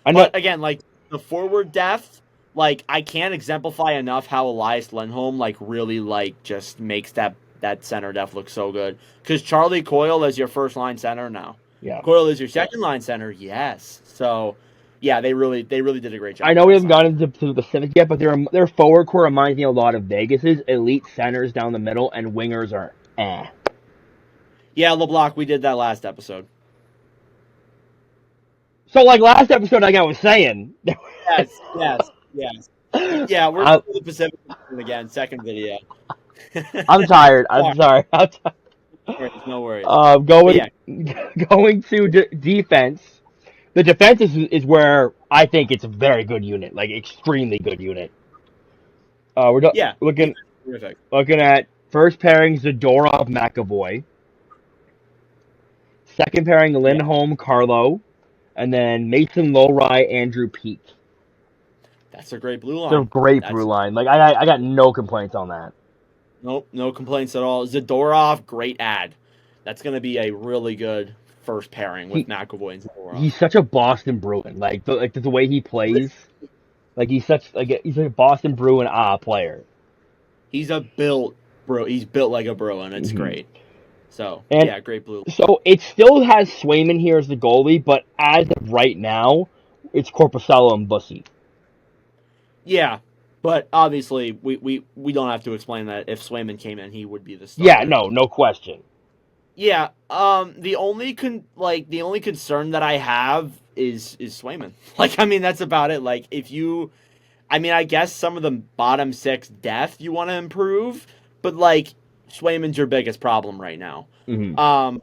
But again, like the forward depth, like I can't exemplify enough how Elias Lindholm like really like just makes that center depth look so good. Because Charlie Coyle is your first line center now. Yeah. Coyle is your second line center. Yes. So. Yeah, they really did a great job. I know we haven't gotten into the specifics yet, but their forward core reminds me a lot of Vegas's. Elite centers down the middle, and wingers are eh. Yeah, LeBlanc, we did that last episode. So, like last episode, like I was saying. Yes. Yeah, we're going to the Pacific again, second video. I'm tired. I'm sorry. No worries. Going to defense. The defense is where I think it's a very good unit, like extremely good unit. Looking at first pairing Zadorov McAvoy, second pairing Lindholm Carlo, and then Mason Lowry Andrew Peak. That's a great blue line. It's a great blue line. Like I got no complaints on that. Nope, no complaints at all. Zadorov, great ad. That's going to be a really good first pairing with McAvoy and Zadorov. He's such a Boston Bruin. Like the way he plays, like he's a Boston Bruin player. He's built like a Bruin. It's great. So great blue. So it still has Swayman here as the goalie, but as of right now, it's Korpisalo and Bussy. Yeah, but obviously we don't have to explain that if Swayman came in, he would be the starter. Yeah, no question. Yeah, the only concern that I have is Swayman. Like, I mean, that's about it. Like, I guess some of the bottom six depth you want to improve, but like, Swayman's your biggest problem right now. Mm-hmm.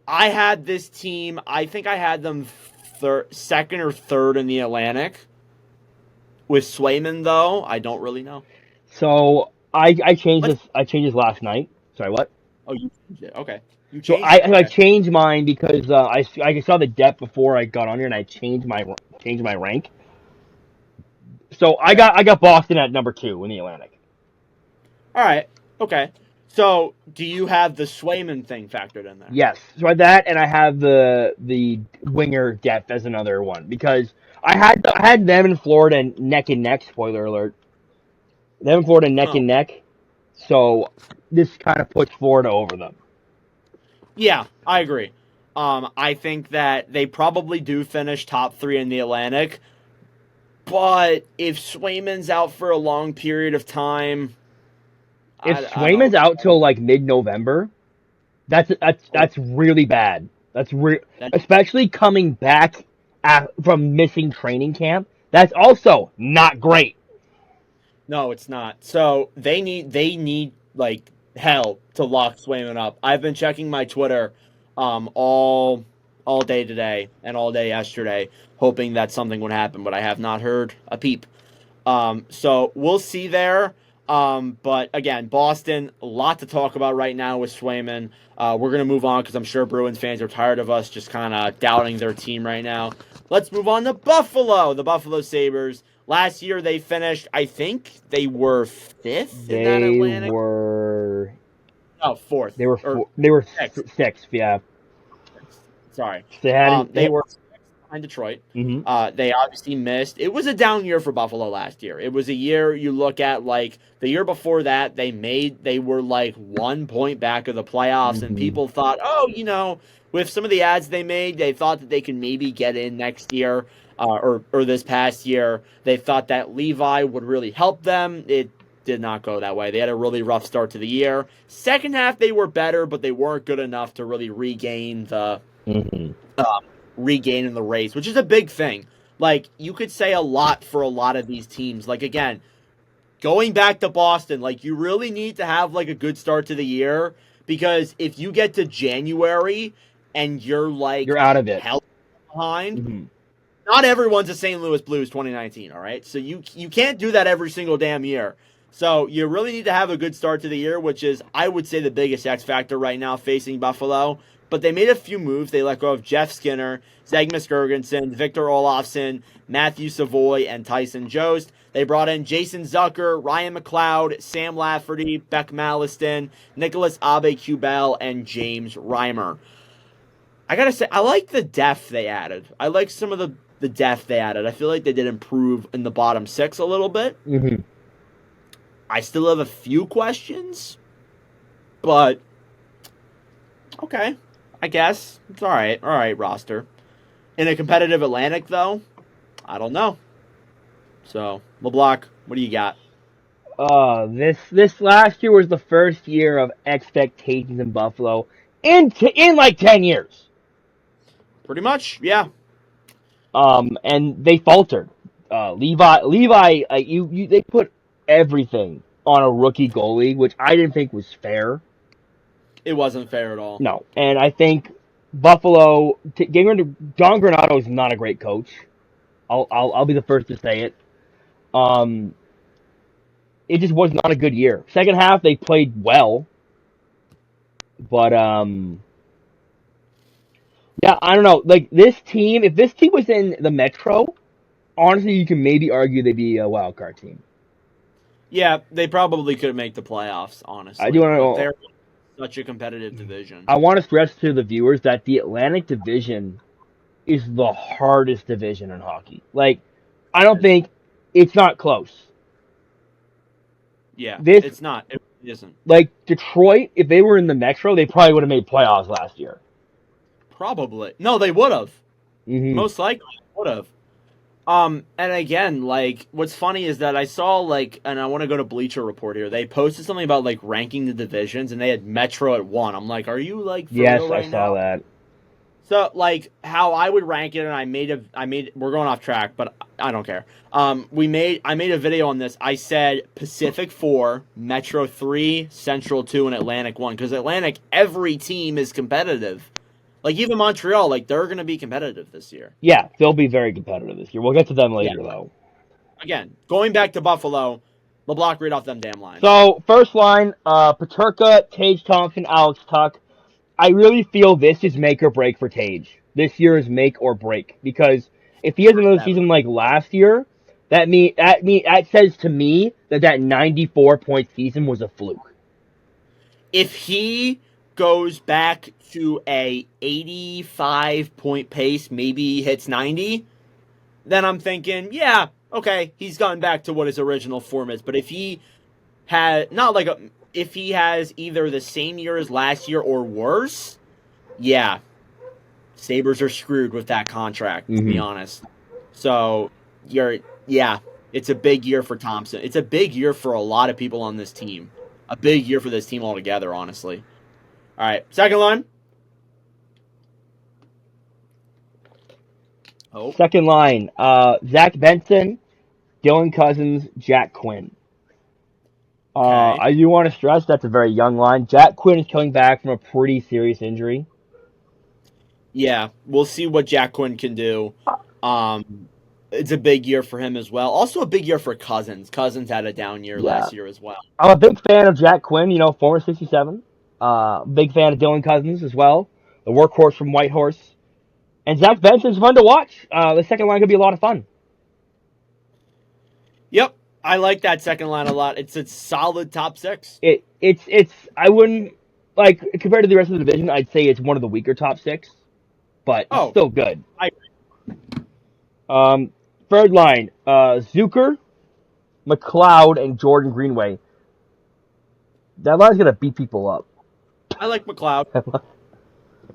I had this team. I think I had them second or third in the Atlantic. With Swayman, though, I don't really know. So I changed Let's. this. I changed this last night. Sorry, what? Oh, you changed it. Okay, you So changed it. I Okay. changed mine because I saw the depth before I got on here and I changed my rank. So Okay. I got Boston at number 2 in the Atlantic. All right. Okay. So, do you have the Swayman thing factored in there? Yes, so that and I have the winger depth as another one because I had them in Florida neck and neck. Spoiler alert. Them in Florida neck Oh, and neck. So this kind of puts Florida over them. yeah, I agree. I think that they probably do finish top three in the Atlantic, but if Swayman's out for a long period of time, If I don't. Swayman's out till like mid-November, Oh, that's really bad. that, Especially coming back from missing training camp. That's also not great. no, it's not. So they need like hell to lock Swayman up. I've been checking my Twitter, all day today and all day yesterday, hoping that something would happen, but I have not heard a peep. So we'll see there. But again, Boston, a lot to talk about right now with Swayman. We're going to move on because I'm sure Bruins fans are tired of us just kind of doubting their team right now. Let's move on to Buffalo, the Buffalo Sabres. Last year they finished, I think they were fifth in that They Atlantic. were Oh, fourth. Or they were sixth. sixth, yeah. Sorry. They hadn't. They were behind Detroit. Mm-hmm. They obviously missed. It was a down year for Buffalo last year. It was a year you look at like the year before that they were like 1 point back of the playoffs, and Mm-hmm. people thought, oh, with some of the ads they made, they thought that they could maybe get in next year, or this past year. They thought that Levi would really help them. It did not go that way. They had a really rough start to the year. Second half they were better, but they weren't good enough to really Mm-hmm. regain in the race, which is a big thing. Like, you could say a lot for a lot of these teams. Like, again, going back to Boston, like, you really need to have like a good start to the year, because if you get to January and you're like You're out of it. hell behind, Mm-hmm. not everyone's a St. Louis Blues 2019, all right? So you can't do that every single damn year. So you really need to have a good start to the year, which is, I would say, the biggest X factor right now facing Buffalo. But they made a few moves. They let go of Jeff Skinner, Zegmus Girgensson, Victor Olofsson, Matthew Savoy, and Tyson Jost. They brought in Jason Zucker, Ryan McLeod, Sam Lafferty, Beck Malliston, Nicholas Abe-Kubel, and James Reimer. I gotta say, I like the depth they added. I like some of the depth they added. I feel like they did improve in the bottom six a little bit. Mm-hmm. I still have a few questions, but okay, I guess it's all right. All right, roster. In a competitive Atlantic, though, I don't know. So, LeBlanc, what do you got? This last year was the first year of expectations in Buffalo in like 10 years. Pretty much, yeah. And they faltered. Levi, they put everything on a rookie goalie, which I didn't think was fair. It wasn't fair at all. No, and I think Buffalo getting rid of John Granato is not a great coach. I'll be the first to say it. Um, it just was not a good year. Second half they played well, but yeah, I don't know. Like this team, if this team was in the Metro, honestly, you can maybe argue they'd be a wild card team. Yeah, they probably could make the playoffs, I do honestly, but want they're such a competitive division. to stress to the viewers that the Atlantic Division is the hardest division in hockey. Like, I don't think it's not close. Yeah, This it's not. It isn't. like Detroit, if they were in the Metro, they probably would have made playoffs last year. Probably. No, they would have. Mm-hmm. Most likely would have. And again, like, what's funny is that I saw, like, and I want to go to Bleacher Report here. They posted something about, like, ranking the divisions, and they had Metro at 1. I'm like, are you, like, for Yes, real right I saw now? that. So, like, how I would rank it, and we're going off track, but I don't care. I made a video on this. I said Pacific 4, Metro 3, Central 2, and Atlantic 1. Because Atlantic, every team is competitive. Like even Montreal, like they're going to be competitive this year. Yeah, they'll be very competitive this year. We'll get to them Yeah. later, though. Again, going back to Buffalo, LeBlanc read off them damn lines. So, first line, Paterka, Tage Thompson, Alex Tuck. I really feel this is make or break for Tage. This year is make or break because if he has another season like last year, that says to me that 94-point season was a fluke. If he goes back to a 85-point pace, maybe he hits 90, then I'm thinking, yeah, okay, he's gone back to what his original form is. But if he had if he has either the same year as last year or worse, yeah, Sabres are screwed with that contract, to be honest. So it's a big year for Thompson. It's a big year for a lot of people on this team. A big year for this team altogether, honestly. All right, second line. Oh. Second line, Zach Benson, Dylan Cousins, Jack Quinn. Okay. I do want to stress that's a very young line. Jack Quinn is coming back from a pretty serious injury. Yeah, we'll see what Jack Quinn can do. It's a big year for him as well. Also a big year for Cousins. Cousins had a down year last year as well. I'm a big fan of Jack Quinn, former 67. Big fan of Dylan Cousins as well, the workhorse from Whitehorse. And Zach Benson's fun to watch. The second line could be a lot of fun. Yep, I like that second line a lot. It's a solid top six. It's I wouldn't like compared to the rest of the division. I'd say it's one of the weaker top six, but it's still good. I agree. Third line, Zucker, McLeod, and Jordan Greenway. That line's gonna beat people up. I like McLeod.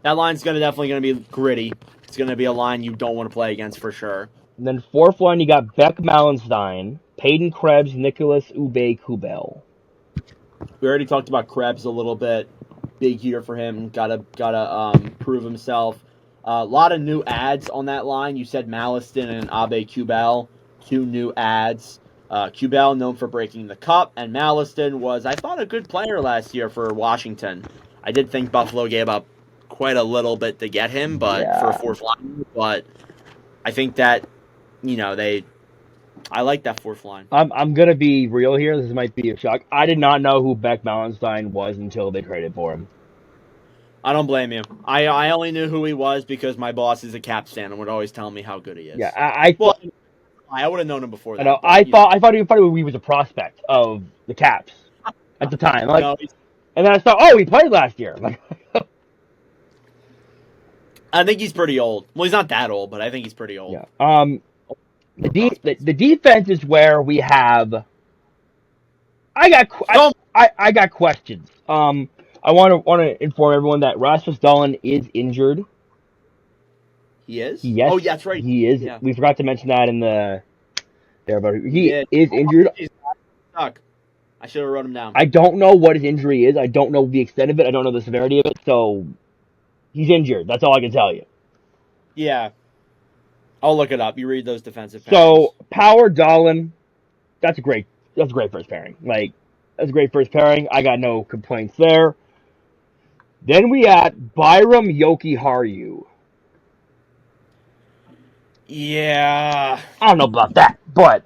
That line's definitely gonna be gritty. It's gonna be a line you don't want to play against for sure. And then fourth line, you got Beck Malenstein, Peyton Krebs, Nicholas Ube-Kubel. We already talked about Krebs a little bit. Big year for him. Gotta prove himself. A lot of new ads on that line. You said Malliston and Ube-Kubel, 2 new ads. Kubel known for breaking the cup, and Malliston was, I thought, a good player last year for Washington. I did think Buffalo gave up quite a little bit to get him, but for a fourth line. But I think that I like that fourth line. I'm gonna be real here. This might be a shock. I did not know who Beck Malenstein was until they traded for him. I don't blame you. I only knew who he was because my boss is a Caps fan and would always tell me how good he is. Yeah, I would have known him before that. I know. I thought he was a prospect of the Caps at the time. And then I thought, he played last year. I think he's pretty old. Well, he's not that old, but I think he's pretty old. Yeah. The defense is where we have. I got questions. I want to inform everyone that Rasmus Dahlin is injured. He is? Yes. Oh, yeah, that's right. He is. Yeah. We forgot to mention that in the there, but he is injured. Stuck. I should have wrote him down. I don't know what his injury is. I don't know the extent of it. I don't know the severity of it. So he's injured. That's all I can tell you. Yeah. I'll look it up. You read those defensive pairings. So Power Dahlin, that's a great first pairing. That's a great first pairing. I got no complaints there. Then we had Byram Jokiharju. Yeah. I don't know about that, but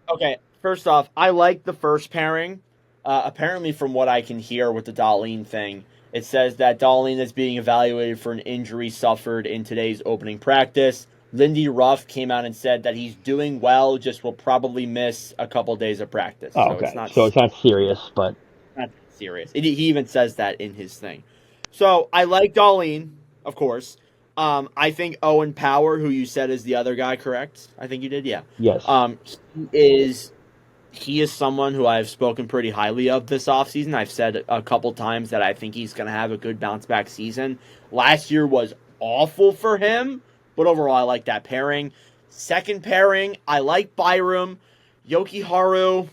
okay. First off, I like the first pairing. Apparently, from what I can hear with the Dahlin thing, it says that Dahlin is being evaluated for an injury suffered in today's opening practice. Lindy Ruff came out and said that he's doing well, just will probably miss a couple days of practice. Oh, okay. So it's not serious, but not serious. He even says that in his thing. So I like Dahlin, of course. I think Owen Power, who you said is the other guy, correct? I think you did, yeah. Yes. He is someone who I've spoken pretty highly of this offseason. I've said a couple times that I think he's going to have a good bounce-back season. Last year was awful for him, but overall I like that pairing. Second pairing, I like Byram. Jokiharju,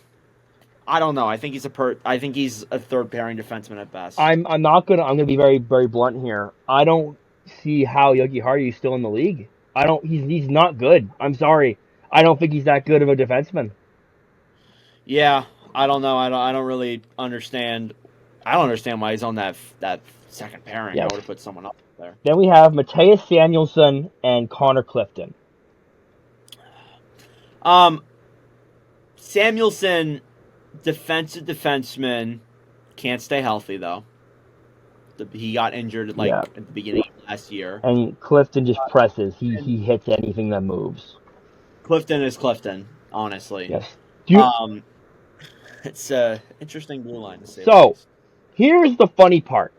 I don't know. I think he's a third pairing defenseman at best. I'm gonna be very, very blunt here. I don't see how Jokiharju is still in the league. He's not good. I'm sorry. I don't think he's that good of a defenseman. Yeah, I don't know. I don't really understand I don't understand why he's on that second pairing. I Yes. would have put someone up there. Then we have Mateus Samuelson and Connor Clifton. Samuelson, defensive defenseman, can't stay healthy though. He got injured at the beginning of last year. And Clifton just presses. He hits anything that moves. Clifton is Clifton, honestly. Yes. It's a interesting blue line to say. So, here's the funny part.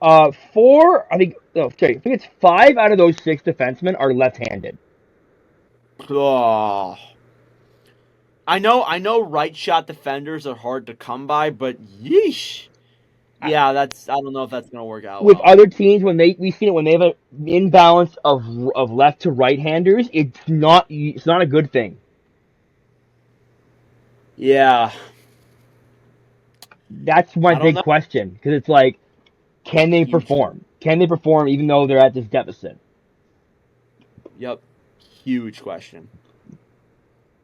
I think it's 5 out of those 6 defensemen are left-handed. Oh. I know right shot defenders are hard to come by, but yeesh. Yeah, I don't know if that's gonna work out. With other teams, we've seen it when they have an imbalance of left to right-handers, it's not a good thing. Yeah. That's my big question, because it's like, can they perform? Can they perform even though they're at this deficit? Yep. Huge question.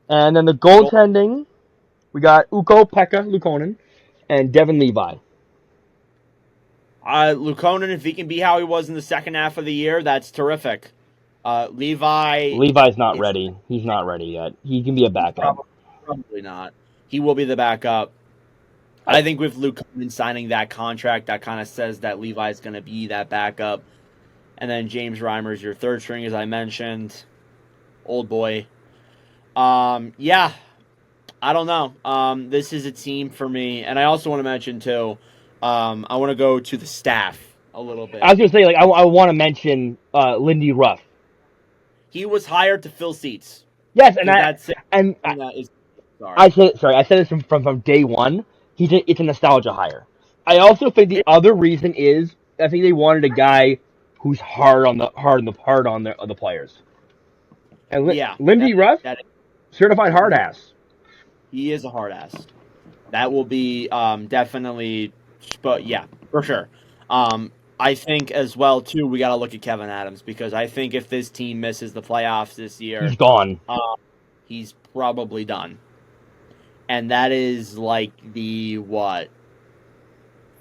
And then the goaltending, we got Ukko-Pekka Luukkonen and Devin Levi. Luukkonen, if he can be how he was in the second half of the year, that's terrific. Levi's not ready. He's not ready yet. He can be a backup. Probably not. He will be the backup. I think with Luukkonen signing that contract, that kind of says that Levi's going to be that backup. And then James Reimer's your third string, as I mentioned. Old boy. Yeah. I don't know. This is a team for me. And I also want to mention, too, I want to go to the staff a little bit. I was going to say, I want to mention Lindy Ruff. He was hired to fill seats. Yes, I said this from day one. It's a nostalgia hire. I also think the other reason is I think they wanted a guy who's hard on the players. And Lindy Ruff, certified hard ass. He is a hard ass. That will be definitely, but yeah, for sure. I think as well too. We got to look at Kevin Adams, because I think if this team misses the playoffs this year, he's gone. He's probably done. And that is like the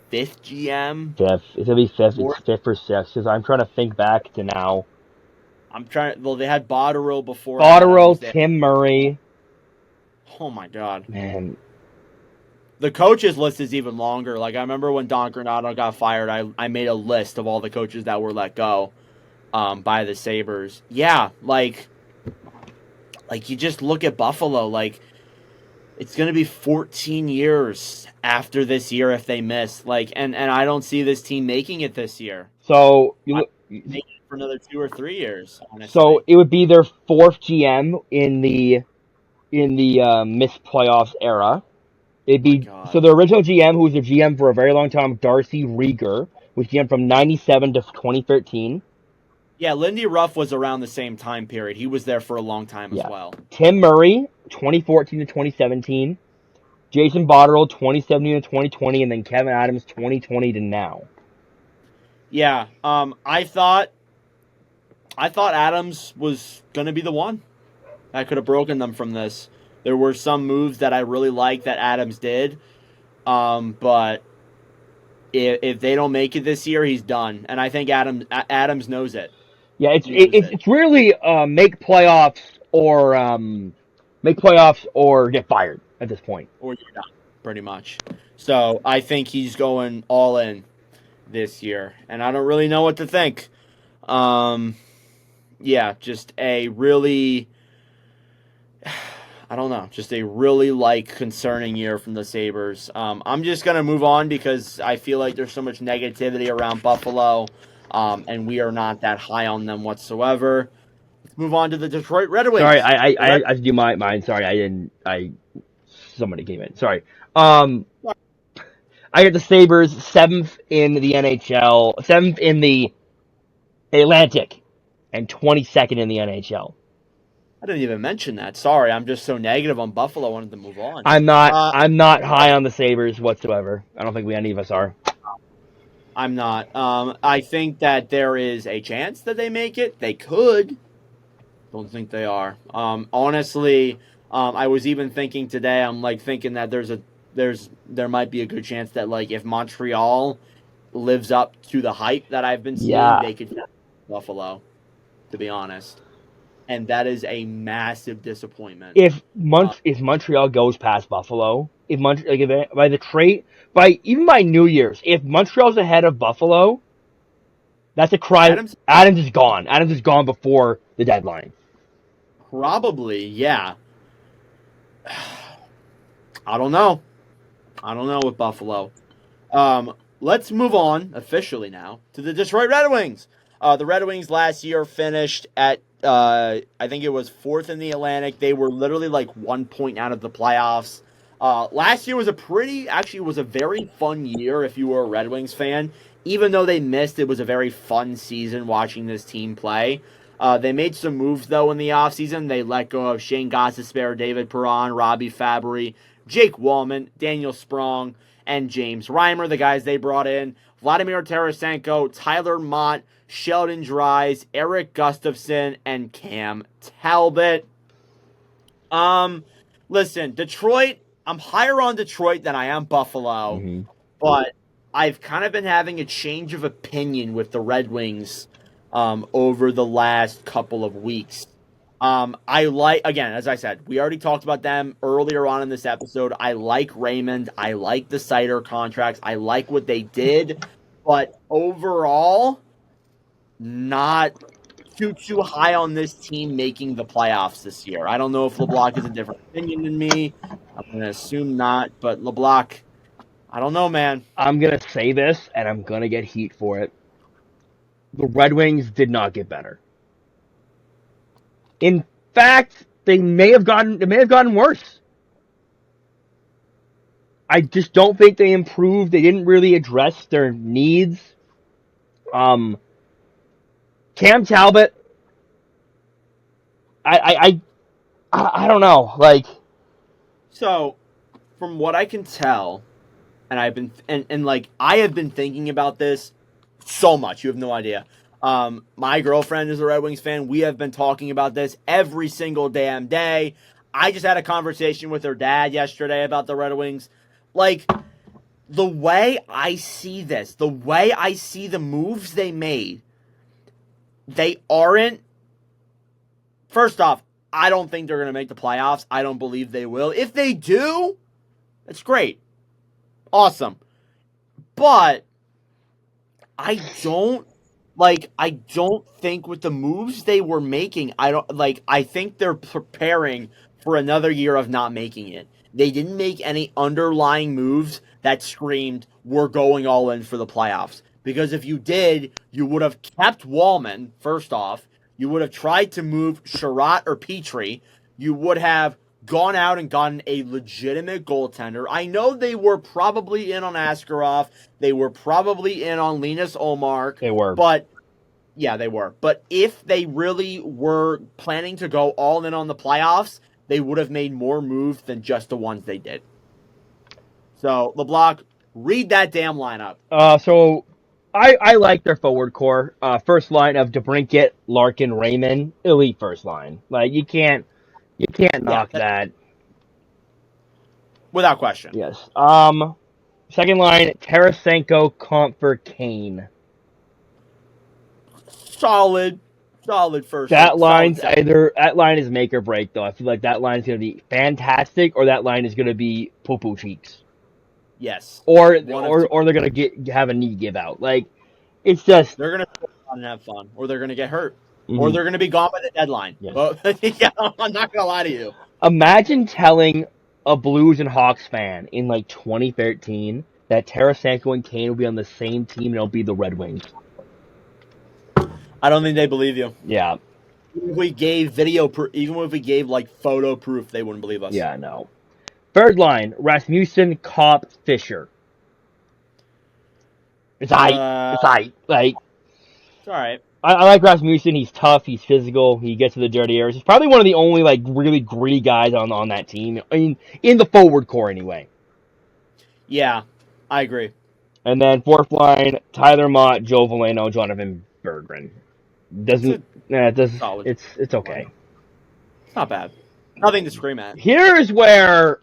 fifth GM? Fifth. It's gonna be fifth. It's 5th or 6th. Because I'm trying to think back to now. Well, they had Botterill before. Botterill, Tim Murray. Oh my god, man. The coaches list is even longer. Like, I remember when Don Granato got fired, I made a list of all the coaches that were let go by the Sabres. Yeah, like you just look at Buffalo, like, it's going to be 14 years after this year if they miss. Like, and I don't see this team making it this year. So, making it for another 2 or 3 years, honestly. So, it would be their 4th GM in the missed playoffs era. It'd be so the original GM, who was their GM for a very long time, Darcy Rieger, was GM from 97 to 2013. Yeah, Lindy Ruff was around the same time period. He was there for a long time as well. Tim Murray, 2014 to 2017. Jason Botterill, 2017 to 2020, and then Kevin Adams, 2020 to now. Yeah, I thought Adams was going to be the one that could have broken them from this. There were some moves that I really liked that Adams did, but if they don't make it this year, he's done. And I think Adams knows it. Yeah, it's really make playoffs or get fired at this point. Or you're done, pretty much. So I think he's going all in this year, and I don't really know what to think. Yeah, just a really, I don't know, just a really concerning year from the Sabres. I'm just gonna move on because I feel like there's so much negativity around Buffalo. And we are not that high on them whatsoever. Let's move on to the Detroit Red Wings. Sorry, I do mine. Sorry, somebody came in. Sorry. I got the Sabres 7th in the NHL, 7th in the Atlantic, and 22nd in the NHL. I didn't even mention that. Sorry, I'm just so negative on Buffalo. I wanted to move on. I'm not high on the Sabres whatsoever. I don't think any of us are. I'm not. I think that there is a chance that they make it. They could. Don't think they are. Honestly, I was even thinking today, I'm thinking that there's there might be a good chance that like if Montreal lives up to the hype that I've been seeing, Yeah. they could Buffalo, to be honest. And that is a massive disappointment. If Montreal goes past Buffalo, if by the trade even by New Year's, if Montreal's ahead of Buffalo, that's a cry. Adams Adams is gone. Adams is gone before the deadline. probably, yeah. I don't know. I don't know with Buffalo. Let's move on officially now to the Detroit Red Wings. The Red Wings last year finished at I think it was fourth in the Atlantic. They were literally like 1 point out of the playoffs. Last year was a very fun year if you were a Red Wings fan. Even though they missed, it was a very fun season watching this team play. They made some moves, though, in the offseason. They let go of Shane Gostisbehere, David Perron, Robbie Fabry, Jake Wallman, Daniel Sprong, and James Reimer, the guys they brought in. Vladimir Tarasenko, Tyler Mott, Sheldon Dries, Eric Gustafson, and Cam Talbot. Listen, Detroit, I'm higher on Detroit than I am Buffalo, but I've kind of been having a change of opinion with the Red Wings over the last couple of weeks. I like, again, as I said, we already talked about them earlier on in this episode. I like Raymond. I like the Seider contracts. I like what they did. But overall, not too high on this team making the playoffs this year. I don't know if LeBlanc has a different opinion than me. I'm going to assume not. But LeBlanc, I don't know, man. I'm going to say this, and I'm going to get heat for it. The Red Wings did not get better. In fact, they may have gotten worse. I just don't think they improved. They didn't really address their needs. Cam Talbot, I don't know. Like, so from what I can tell, and I've been like I have been thinking about this so much. You have no idea. My girlfriend is a Red Wings fan. We have been talking about this every single damn day. I just had a conversation with her dad yesterday about the Red Wings. Like, the way I see this, the way I see the moves they made, they aren't. First off, I don't think they're going to make the playoffs. I don't believe they will. If they do, that's great. Awesome. But I don't think with the moves they were making, I think they're preparing for another year of not making it. They didn't make any underlying moves that screamed, we're going all in for the playoffs. Because if you did, you would have kept Wallman, first off. You would have tried to move Sherratt or Petrie. You would have gone out and gotten a legitimate goaltender. I know they were probably in on Askarov. They were probably in on Linus Ullmark. they were. But, yeah, they were. But if they really were planning to go all in on the playoffs, they would have made more moves than just the ones they did. So, LeBlanc, read that damn lineup. So I like their forward core. First line of DeBrincat, Larkin, Raymond, elite first line. Like you can't knock that. Without question. Yes. Second line, Tarasenko, Comfort, Kane. Solid first. That line's solid that line is make or break though. I feel like that line is going to be fantastic, or that line is going to be poo-poo cheeks. Yes. Or they're going to have a knee give out. Like it's just they're going to have fun, or they're going to get hurt, or they're going to be gone by the deadline. Yes. But yeah, I'm not going to lie to you. Imagine telling a Blues and Hawks fan in like 2013 that Tarasenko and Kane will be on the same team and it'll be the Red Wings. I don't think they believe you. Yeah. Even if we gave even if we gave like photo proof, they wouldn't believe us. Yeah, no. Third line, Rasmussen, Kopp, Fisher. It's aight. It's aight. Like, it's all right. I like Rasmussen. He's tough. He's physical. He gets to the dirty areas. He's probably one of the only like really gritty guys on that team. I mean, in the forward core anyway. Yeah, I agree. And then fourth line, Tyler Mott, Joe Veleno, Jonathan Berggren. It's okay. It's not bad. Nothing to scream at. Here's where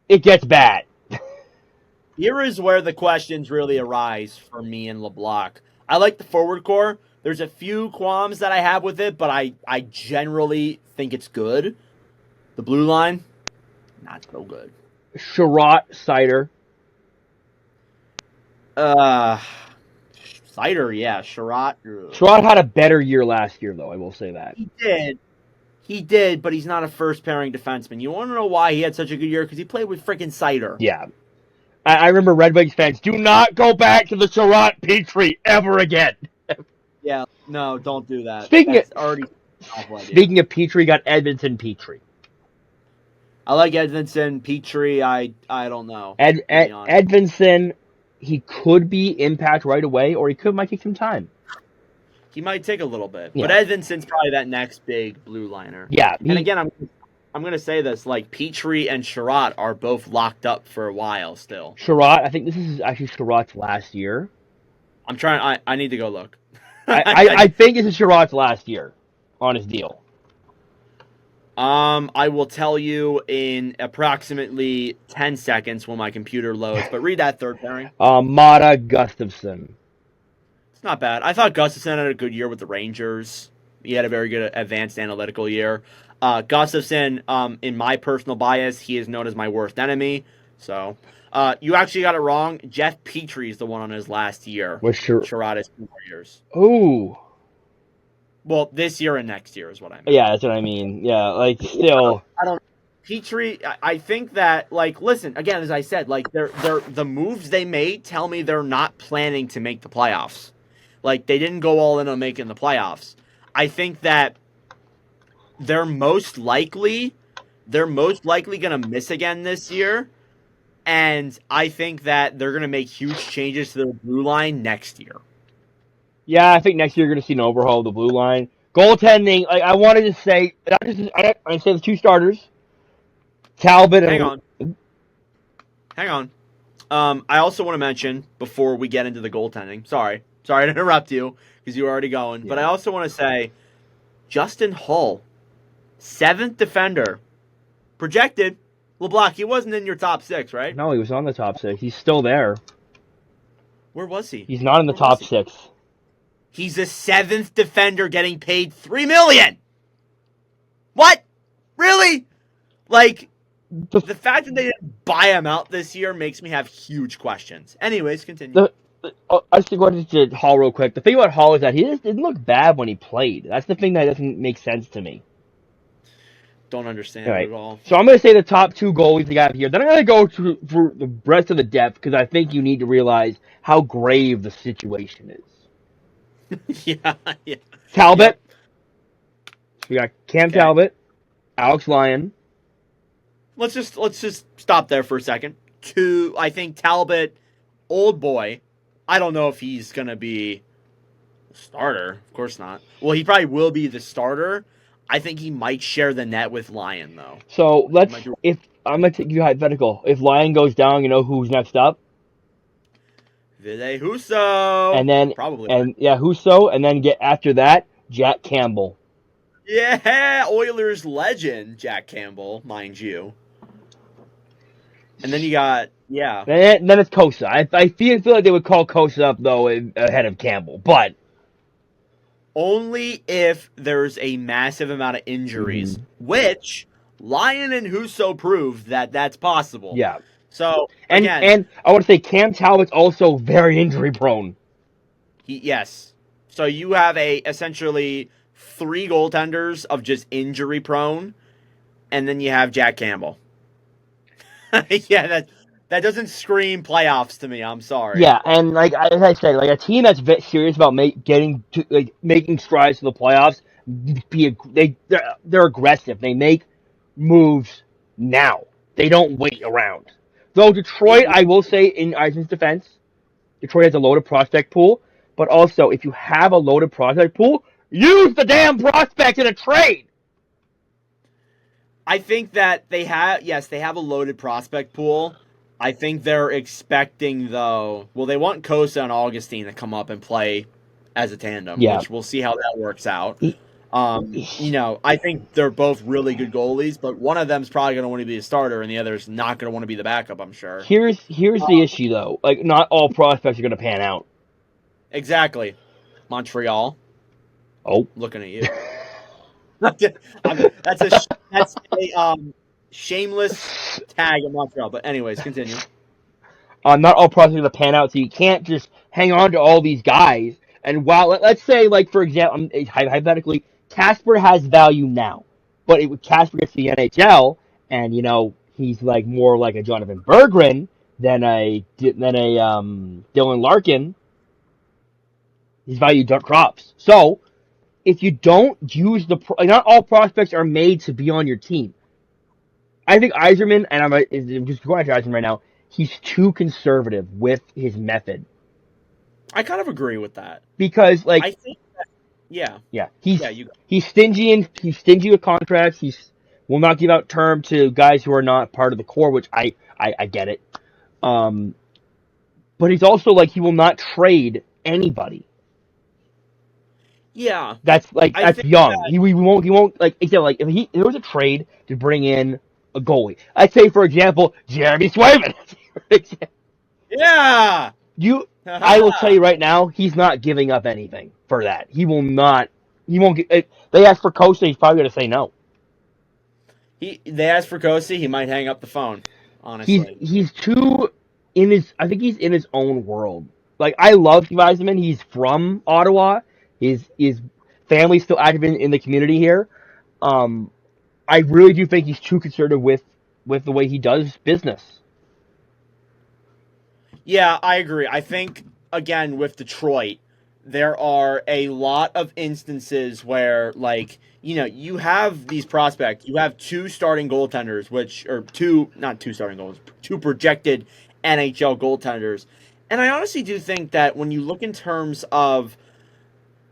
it gets bad. Here is where the questions really arise for me and LeBlanc. I like the forward core. There's a few qualms that I have with it, but I generally think it's good. The blue line, not so good. Sherratt, Seider. Uh, Seider, yeah. Sherratt. Sherratt had a better year last year, though. I will say that. He did. He did, but he's not a first pairing defenseman. You want to know why he had such a good year? Because he played with freaking Seider. Yeah. I remember Red Wings fans, do not go back to the Sherratt Petrie ever again. Yeah, no, don't do that. Speaking That's of- already Speaking of Petrie, got Edmondson Petrie. I like Edmondson, Petrie. I don't know. to be honest. Edmondson, he could be impact right away, or might take some time. He might take a little bit, Yeah. but Edmondson's probably that next big blue liner. Yeah. And again, I'm gonna say this: like Petrie and Sherratt are both locked up for a while still. Sherratt, I think this is actually Sherratt's last year. I'm trying. I need to go look. I think this is Sherratt's last year on his deal. I will tell you in approximately 10 seconds when my computer loads. But read that third pairing. Mata Gustafson. It's not bad. I thought Gustafson had a good year with the Rangers. He had a very good advanced analytical year. Gustafson, in my personal bias, he is known as my worst enemy. So, you actually got it wrong. Jeff Petrie is the one on his last year. Sherratt is 2 more years. Ooh. Well, this year and next year is what I mean. Yeah, that's what I mean. Yeah, like still. I don't. Petrie, I think that listen again, as I said, they're the moves they made tell me they're not planning to make the playoffs. Like they didn't go all in on making the playoffs. I think that they're most likely gonna miss again this year, and I think that they're gonna make huge changes to their blue line next year. Yeah, I think next year you're going to see an overhaul of the blue line. Goaltending, I wanted to say, I say the 2 starters, Talbot and... Hang on. I also want to mention, before we get into the goaltending, sorry to interrupt you, because you were already going, but I also want to say, Justin Hull, 7th defender, projected. LeBlanc, he wasn't in your top 6, right? No, he was on the top 6. He's still there. Where was he? He's not in the top 6. He's a 7th defender getting paid $3 million. What? Really? Like, the fact that they didn't buy him out this year makes me have huge questions. Anyways, continue. I just wanted to Hall real quick. The thing about Hall is that he just didn't look bad when he played. That's the thing that doesn't make sense to me. Don't understand it at all. So I'm going to say the top 2 goalies they got here. Then I'm going to go through the rest of the depth because I think you need to realize how grave the situation is. yeah. Talbot. Yep. We got Cam Talbot, Alex Lyon. Let's just stop there for a second. I think Talbot, old boy. I don't know if he's gonna be a starter. Of course not. Well, he probably will be the starter. I think he might share the net with Lyon though. So if I'm gonna take you hypothetical. If Lyon goes down, you know who's next up? Ville Husso. And then probably Husso, and then get after that, Jack Campbell. Yeah, Oilers legend Jack Campbell, mind you. And then you got And then it's Kosa. I feel like they would call Kosa up though ahead of Campbell, but only if there's a massive amount of injuries, which Lyon and Husso proved that that's possible. Yeah. So and I want to say Cam Talbot's also very injury prone. Yes. So you have essentially 3 goaltenders of just injury prone, and then you have Jack Campbell. Yeah, that doesn't scream playoffs to me. I'm sorry. Yeah, and as I said, a team that's serious about making strides to the playoffs, they're aggressive. They make moves now. They don't wait around. Though Detroit, I will say in Eisen's defense, Detroit has a loaded prospect pool, but also if you have a loaded prospect pool, use the damn prospect in a trade. I think that they have a loaded prospect pool. I think they're expecting they want Kosa and Augustine to come up and play as a tandem, which we'll see how that works out. I think they're both really good goalies, but one of them's probably going to want to be a starter, and the other's not going to want to be the backup. I'm sure. Here's the issue though. Like, not all prospects are going to pan out. Exactly. Montreal. Oh, Looking at you. That's a shameless tag in Montreal. But anyways, continue. not all prospects are going to pan out, so you can't just hang on to all these guys. And while let's say, like for example, hypothetically, Casper has value now, but Casper gets to the NHL, and he's like more like a Jonathan Berggren than a Dylan Larkin. His value drops. So if you don't use not all prospects are made to be on your team. I think Yzerman, and I'm just going after Yzerman right now, he's too conservative with his method. I kind of agree with that. Because, like, I think that, yeah, he's stingy with contracts. Will not give out term to guys who are not part of the core, which I get it. But he's also like, he will not trade anybody. Yeah, that's young. He won't like if there was a trade to bring in a goalie. I'd say, for example, Jeremy Swayman. Yeah. I will tell you right now, he's not giving up anything for that. He will not. He won't get. They ask for Costa, he's probably going to say no. They ask for Costa, he might hang up the phone. Honestly, he's too in his. I think he's in his own world. Like, I love Yzerman. He's from Ottawa. His family's still active in the community here. I really do think he's too conservative with the way he does business. Yeah, I agree. I think, again, with Detroit, there are a lot of instances where, like, you have these prospects. You have two starting goaltenders, not two starting goals, two projected NHL goaltenders. And I honestly do think that when you look in terms of,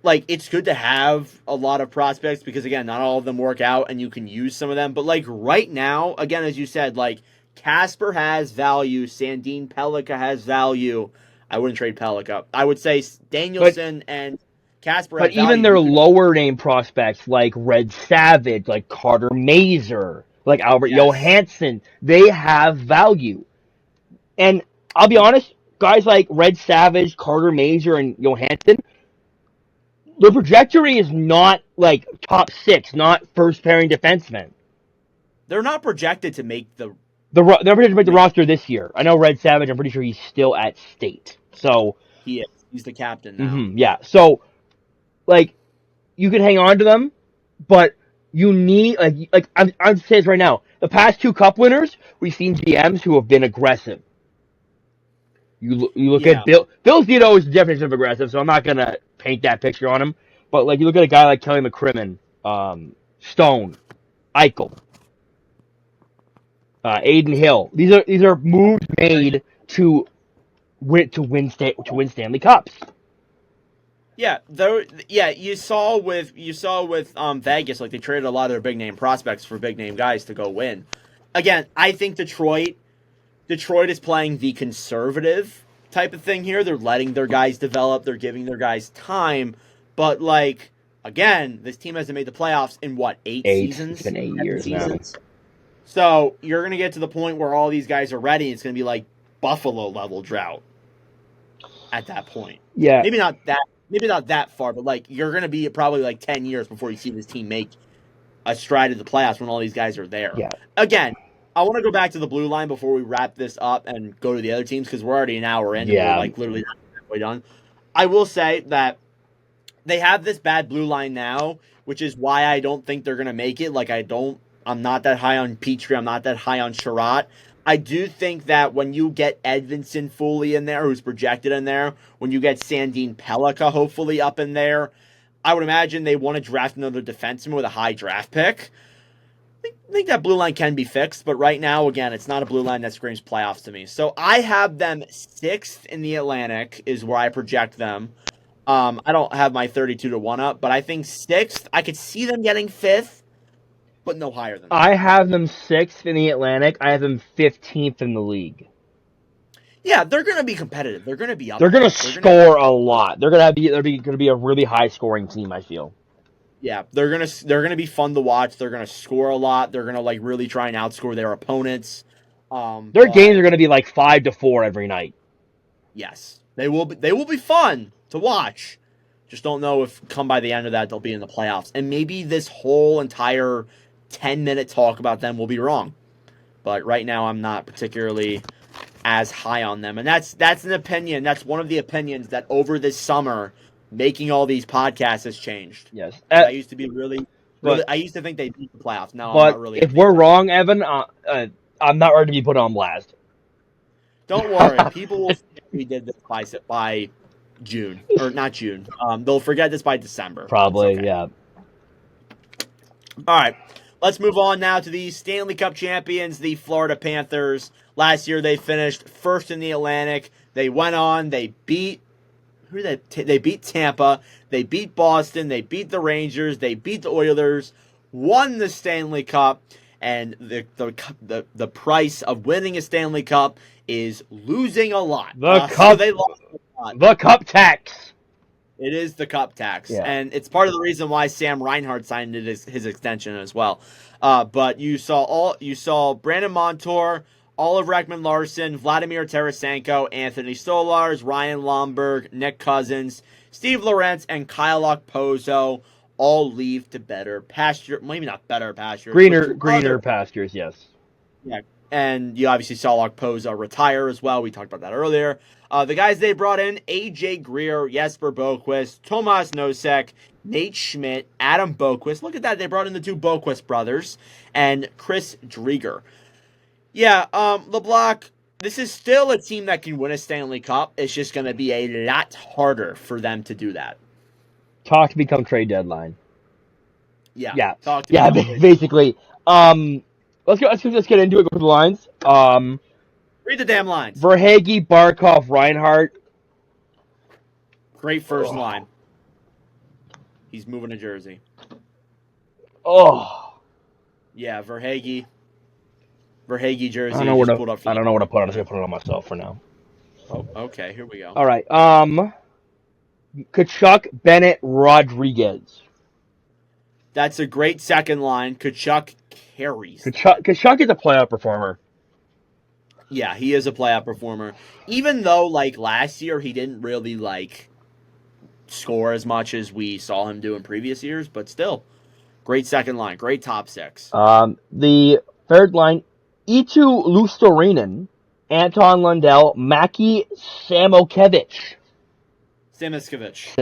like, it's good to have a lot of prospects because, again, not all of them work out and you can use some of them. But, like, right now, again, as you said, like, Casper has value. Sandin Pellikka has value. I wouldn't trade Pellikka. I would say Danielson and Casper have value. But even their lower name prospects, like Red Savage, like Carter Mazer, like Albert Johansson, they have value. And I'll be honest, guys like Red Savage, Carter Mazer, and Johansson, their trajectory is not like top six, not first pairing defensemen. They're not projected to make they're projected to make the roster this year. I know Red Savage, I'm pretty sure he's still at state. So he is. He's the captain now. Yeah. So, like, you can hang on to them, but you need I'm saying this right now. The past two Cup winners, we've seen GMs who have been aggressive. You look at Bill Zito is the definition of aggressive, so I'm not gonna paint that picture on him. But, like, you look at a guy like Kelly McCrimmon, Stone, Eichel, Aiden Hill. These are moves made to win Stanley Cups. Yeah, you saw with Vegas, like, they traded a lot of their big name prospects for big name guys to go win. Again, I think Detroit is playing the conservative type of thing here. They're letting their guys develop. They're giving their guys time. But, like, again, this team hasn't made the playoffs in, what, 8 seasons? It's been 8 years now. So you're going to get to the point where all these guys are ready. It's going to be like Buffalo-level drought at that point. Yeah. Maybe not that far, but, like, you're going to be probably, like, 10 years before you see this team make a stride to the playoffs when all these guys are there. Yeah. Again, I want to go back to the blue line before we wrap this up and go to the other teams because we're already an hour in and we're, like, literally not halfway done. I will say that they have this bad blue line now, which is why I don't think they're going to make it. Like, I'm not that high on Petrie. I'm not that high on Sherratt. I do think that when you get Edvinsson fully in there, who's projected in there, when you get Sandin Pellikka hopefully up in there, I would imagine they want to draft another defenseman with a high draft pick. I think that blue line can be fixed, but right now, again, it's not a blue line that screams playoffs to me. So I have them 6th in the Atlantic is where I project them. I don't have my 32-1 up, but I think 6th. I could see them getting 5th, but no higher than that. I have them 6th in the Atlantic. I have them 15th in the league. Yeah, they're going to be competitive. They're going to be up. They're going to score a lot. They're going to be a really high scoring team, I feel. Yeah, they're gonna be fun to watch. They're gonna score a lot. They're gonna like really try and outscore their opponents. Their games But are going to be like 5-4 every night. yes, they will be fun to watch. Just don't know if come by the end of that they'll be in the playoffs. And maybe this whole entire 10-minute talk about them will be wrong. But right now I'm not particularly as high on them. And that's an opinion. That's one of the opinions that over this summer making all these podcasts has changed. Yes. Because I used to be really But I used to think they'd beat the playoffs. Now I'm not but really a if big we're fan. wrong, Evan, I'm not ready to be put on blast. Don't worry, people will forget we did this by June or not June. They'll forget this by December. It's Probably, okay. yeah. All right, let's move on now to the Stanley Cup champions, the Florida Panthers. Last year they finished first in the Atlantic. They went on. They beat who did they beat Tampa. They beat Boston. They beat the Rangers. They beat the Oilers. Won the Stanley Cup. And the price of winning a Stanley Cup is losing a lot. So they lost a lot. The cup tax. It is the cup tax, Yeah. and it's part of the reason why Sam Reinhart signed his extension as well. But you saw Brandon Montour, Oliver Ekman-Larsson, Vladimir Tarasenko, Anthony Stolarz, Ryan Lomberg, Nick Cousins, Steve Lorentz, and Kyle Okposo all leave to better pasture. Maybe not better pastures, but Greener pastures, yes. yeah, and you obviously saw Okposo retire as well. We talked about that earlier. The guys they brought in, A.J. Greer, Jesper Boquist, Tomas Nosek, Nate Schmidt, Adam Boquist. Look at that. They brought in the two Boquist brothers and Chris Drieger. Yeah, LeBlanc, this is still a team that can win a Stanley Cup. It's just going to be a lot harder for them to do that. Talk to become trade deadline. Yeah. Basically. Let's get into it. Go through the lines. Read the damn lines. Verhaeghe, Barkov, Reinhart. Great first line. He's moving to Jersey. Oh. Yeah, Verhaeghe jersey. I don't know where to put it. I'm just gonna put it on myself for now. Oh, okay. Here we go. All right. Kachuk, Bennett, Rodriguez. That's a great second line. Kachuk carries. Kachuk is a playoff performer. Yeah, he is a playoff performer. Even though, like, last year he didn't really, like, score as much as we saw him do in previous years, but still, great second line. Great top six. The third line, Eetu Luostarinen, Anton Lundell, Maki Samoskevich. Samicevich.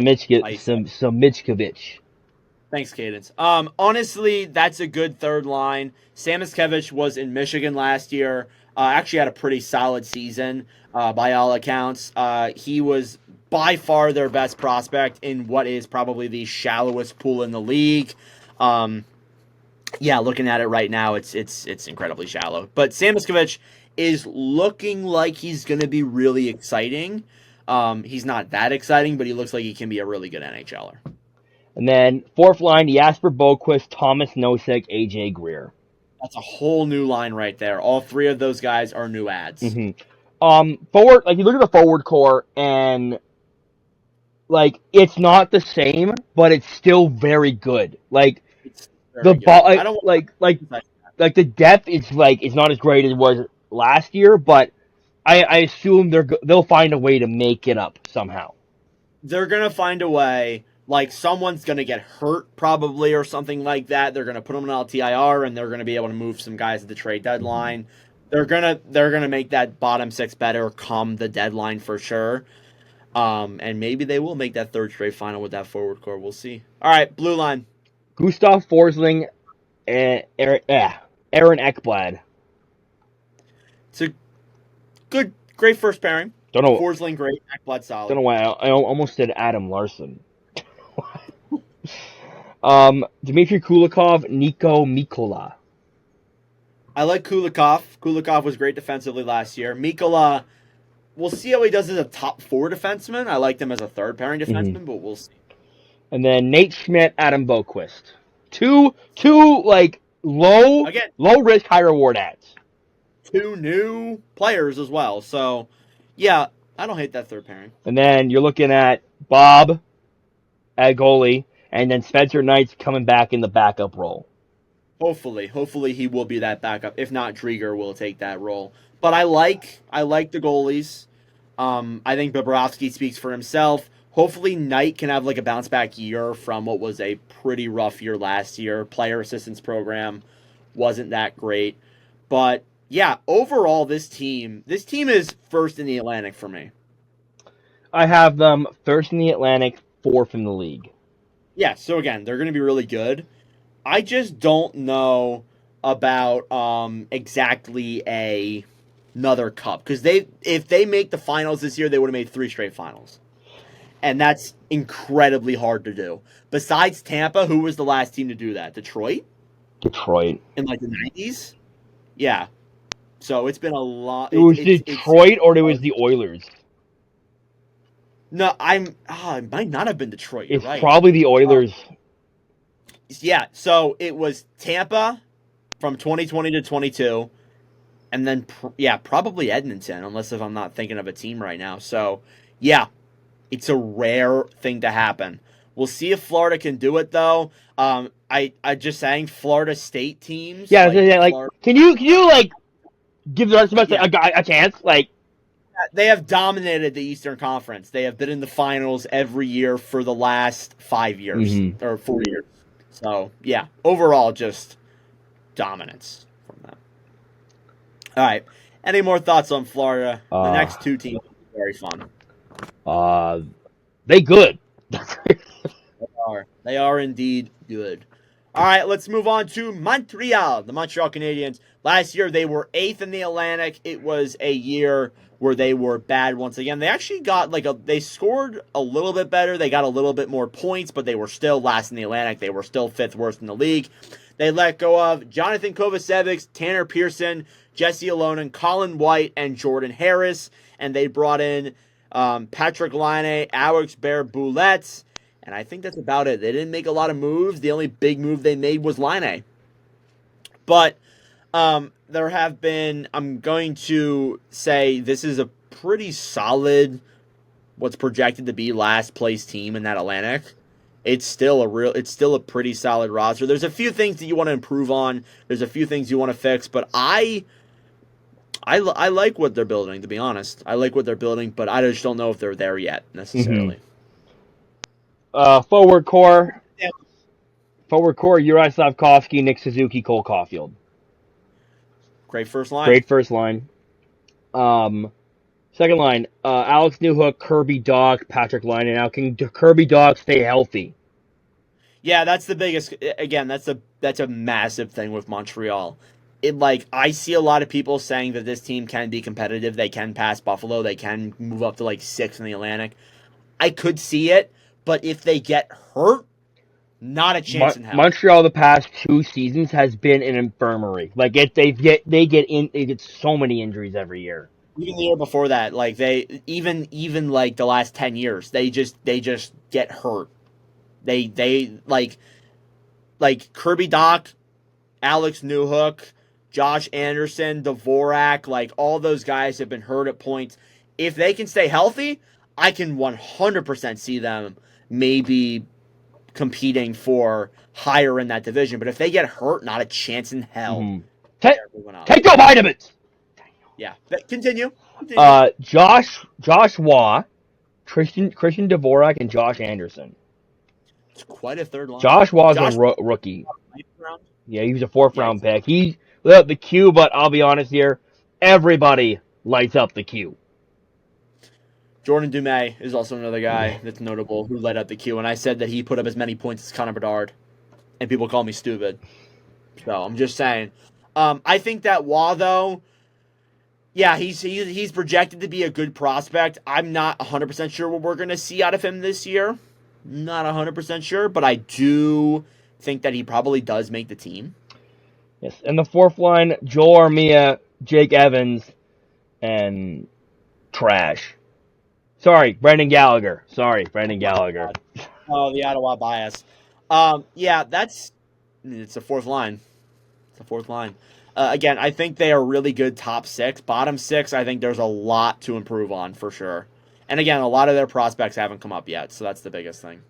Thanks, Cadence. Honestly, that's a good third line. Samoskevich was in Michigan last year. Actually had a pretty solid season by all accounts. He was by far their best prospect in what is probably the shallowest pool in the league. Yeah, looking at it right now, it's incredibly shallow. But Samoskevich is looking like he's going to be really exciting. He's not that exciting, but he looks like he can be a really good NHLer. And then fourth line, Jesper Boquist, Thomas Nosek, A.J. Greer. That's a whole new line right there. All three of those guys are new ads. Mm-hmm. Forward, like you look at the forward core, and like it's not the same, but it's still very good. Like the ball, like the depth is like it's not as great as it was last year, but I assume they'll find a way to make it up somehow. They're gonna find a way. Like, someone's going to get hurt, probably, or something like that. They're going to put them in LTIR, and they're going to be able to move some guys at the trade deadline. They're gonna make that bottom six better come the deadline for sure. And maybe they will make that third straight final with that forward core. We'll see. All right, blue line. Gustav Forsling, Aaron Ekblad. It's a great first pairing. Don't know. Forsling, great. Ekblad, solid. Don't know why I almost said Adam Larson. Dmitry Kulikov, Nico Mikkola. I like Kulikov. Kulikov was great defensively last year. Mikkola, we'll see how he does as a top four defenseman. I liked him as a third pairing defenseman, but we'll see. And then Nate Schmidt, Adam Boquist. Two like low risk, high reward ads. Two new players as well. So yeah, I don't hate that third pairing. And then you're looking at Bob at goalie, and then Spencer Knight's coming back in the backup role. Hopefully he will be that backup. If not, Drieger will take that role. But I like the goalies. I think Bobrovsky speaks for himself. Hopefully Knight can have like a bounce back year from what was a pretty rough year last year. Player assistance program wasn't that great. But yeah, overall this team is first in the Atlantic for me. I have them first in the Atlantic, fourth in the league. Yeah, so again, they're going to be really good. I just don't know about exactly another cup because if they make the finals this year, they would have made 3 straight finals, and that's incredibly hard to do. Besides Tampa, who was the last team to do that? Detroit in like the 90s. Yeah, so it's been a lot. It was It's Detroit or it was the Oilers. no, it might not have been Detroit. You're It's right. probably the Oilers. Yeah, so it was Tampa from 2020 to 22, and then probably Edmonton, unless if I'm not thinking of a team right now. So yeah, it's a rare thing to happen. We'll see if Florida can do it though. I just saying Florida State teams. Yeah, like Florida, can you like give the rest of us yeah, a chance? Like they have dominated the Eastern Conference. They have been in the finals every year for the last 5 years or 4 years. So yeah, overall just dominance from them. All right. Any more thoughts on Florida? The next 2 teams are very fun. They good. They are indeed good. All right, let's move on to Montreal. The Montreal Canadiens. Last year they were 8th in the Atlantic. It was a year where they were bad once again. They actually got they scored a little bit better. They got a little bit more points, but they were still last in the Atlantic. They were still 5th worst in the league. They let go of Jonathan Kovacevic, Tanner Pearson, Jesse Alonen, Colin White, and Jordan Harris. And they brought in Patrick Laine, Alex Bear-Boulette. And I think that's about it. They didn't make a lot of moves. The only big move they made was Laine. But there have been, I'm going to say this is a pretty solid, what's projected to be last place team in that Atlantic. It's still a pretty solid roster. There's a few things that you want to improve on. There's a few things you want to fix, but I like what they're building, to be honest. I like what they're building, but I just don't know if they're there yet necessarily. Forward core. Yeah. Forward core, Uri Slavkovsky, Nick Suzuki, Cole Caulfield. Great first line. Second line, Alex Newhook, Kirby Dach, Patrick Laine. Now, can Kirby Dach stay healthy? Yeah, that's the biggest. Again, that's a massive thing with Montreal. I see a lot of people saying that this team can be competitive. They can pass Buffalo. They can move up to 6th in the Atlantic. I could see it, but if they get hurt, not a chance in hell. Montreal the past 2 seasons has been an infirmary. They get so many injuries every year. Even the year before that, they even the last 10 years, they just get hurt. They Kirby Dach, Alex Newhook, Josh Anderson, Dvorak, all those guys have been hurt at points. If they can stay healthy, I can 100% see them maybe competing for higher in that division. But if they get hurt, not a chance in hell. Take your vitamins! Yeah, continue. Josh Waugh, Christian Dvorak, and Josh Anderson. It's quite a third line. Josh Waugh's a rookie. Yeah, he was a 4th round pick. He lit up the queue, but I'll be honest here, everybody lights up the queue. Jordan Dumais is also another guy that's notable who led up the queue, and I said that he put up as many points as Connor Bedard, and people call me stupid. So I'm just saying. I think that Waugh, though, yeah, he's projected to be a good prospect. I'm not 100% sure what we're going to see out of him this year. Not 100% sure, but I do think that he probably does make the team. Yes, and the 4th line, Joel Armia, Jake Evans, and trash. Sorry, Brendan Gallagher. Oh, the Ottawa bias. Yeah, it's a 4th line. Again, I think they are really good top 6. Bottom 6, I think there's a lot to improve on for sure. And again, a lot of their prospects haven't come up yet, so that's the biggest thing.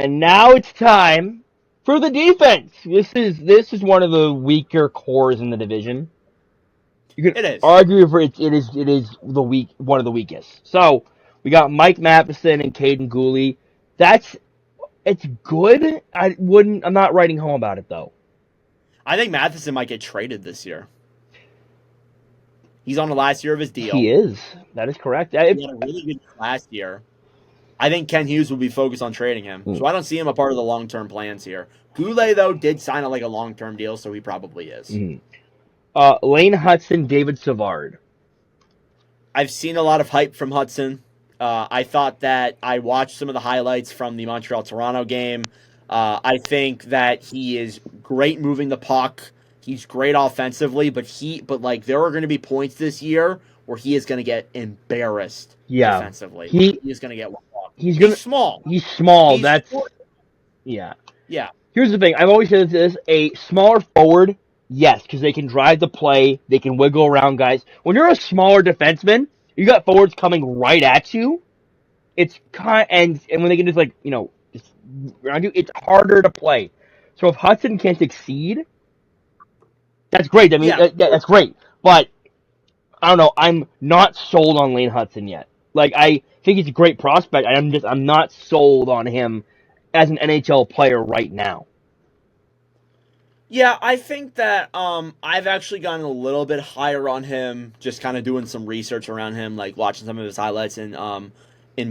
And now it's time for the defense. This is one of the weaker cores in the division. You could It is. argue for it is one of the weakest. So we got Mike Matheson and Caden Gooley. It's good. I'm not writing home about it though. I think Matheson might get traded this year. He's on the last year of his deal. He is. That is correct. He had a really good last year. I think Ken Hughes will be focused on trading him. So I don't see him a part of the long-term plans here. Goulet, though, did sign a long-term deal, so he probably is. Lane Hudson, David Savard. I've seen a lot of hype from Hudson. I thought that I watched some of the highlights from the Montreal-Toronto game. I think that he is great moving the puck. He's great offensively, but there are going to be points this year where he is going to get embarrassed defensively. He is going to get one off. He's small. He's small. He's short. Yeah. Yeah. Here's the thing. I've always said this: a smaller forward, yes, because they can drive the play, they can wiggle around guys. When you're a smaller defenseman, you got forwards coming right at you. It's and when they can just just around you, it's harder to play. So if Hudson can succeed, that's great. I mean, that's great. But I don't know. I'm not sold on Lane Hudson yet. I think he's a great prospect. I'm not sold on him as an NHL player right now. Yeah, I think that I've actually gotten a little bit higher on him, just kind of doing some research around him, watching some of his highlights in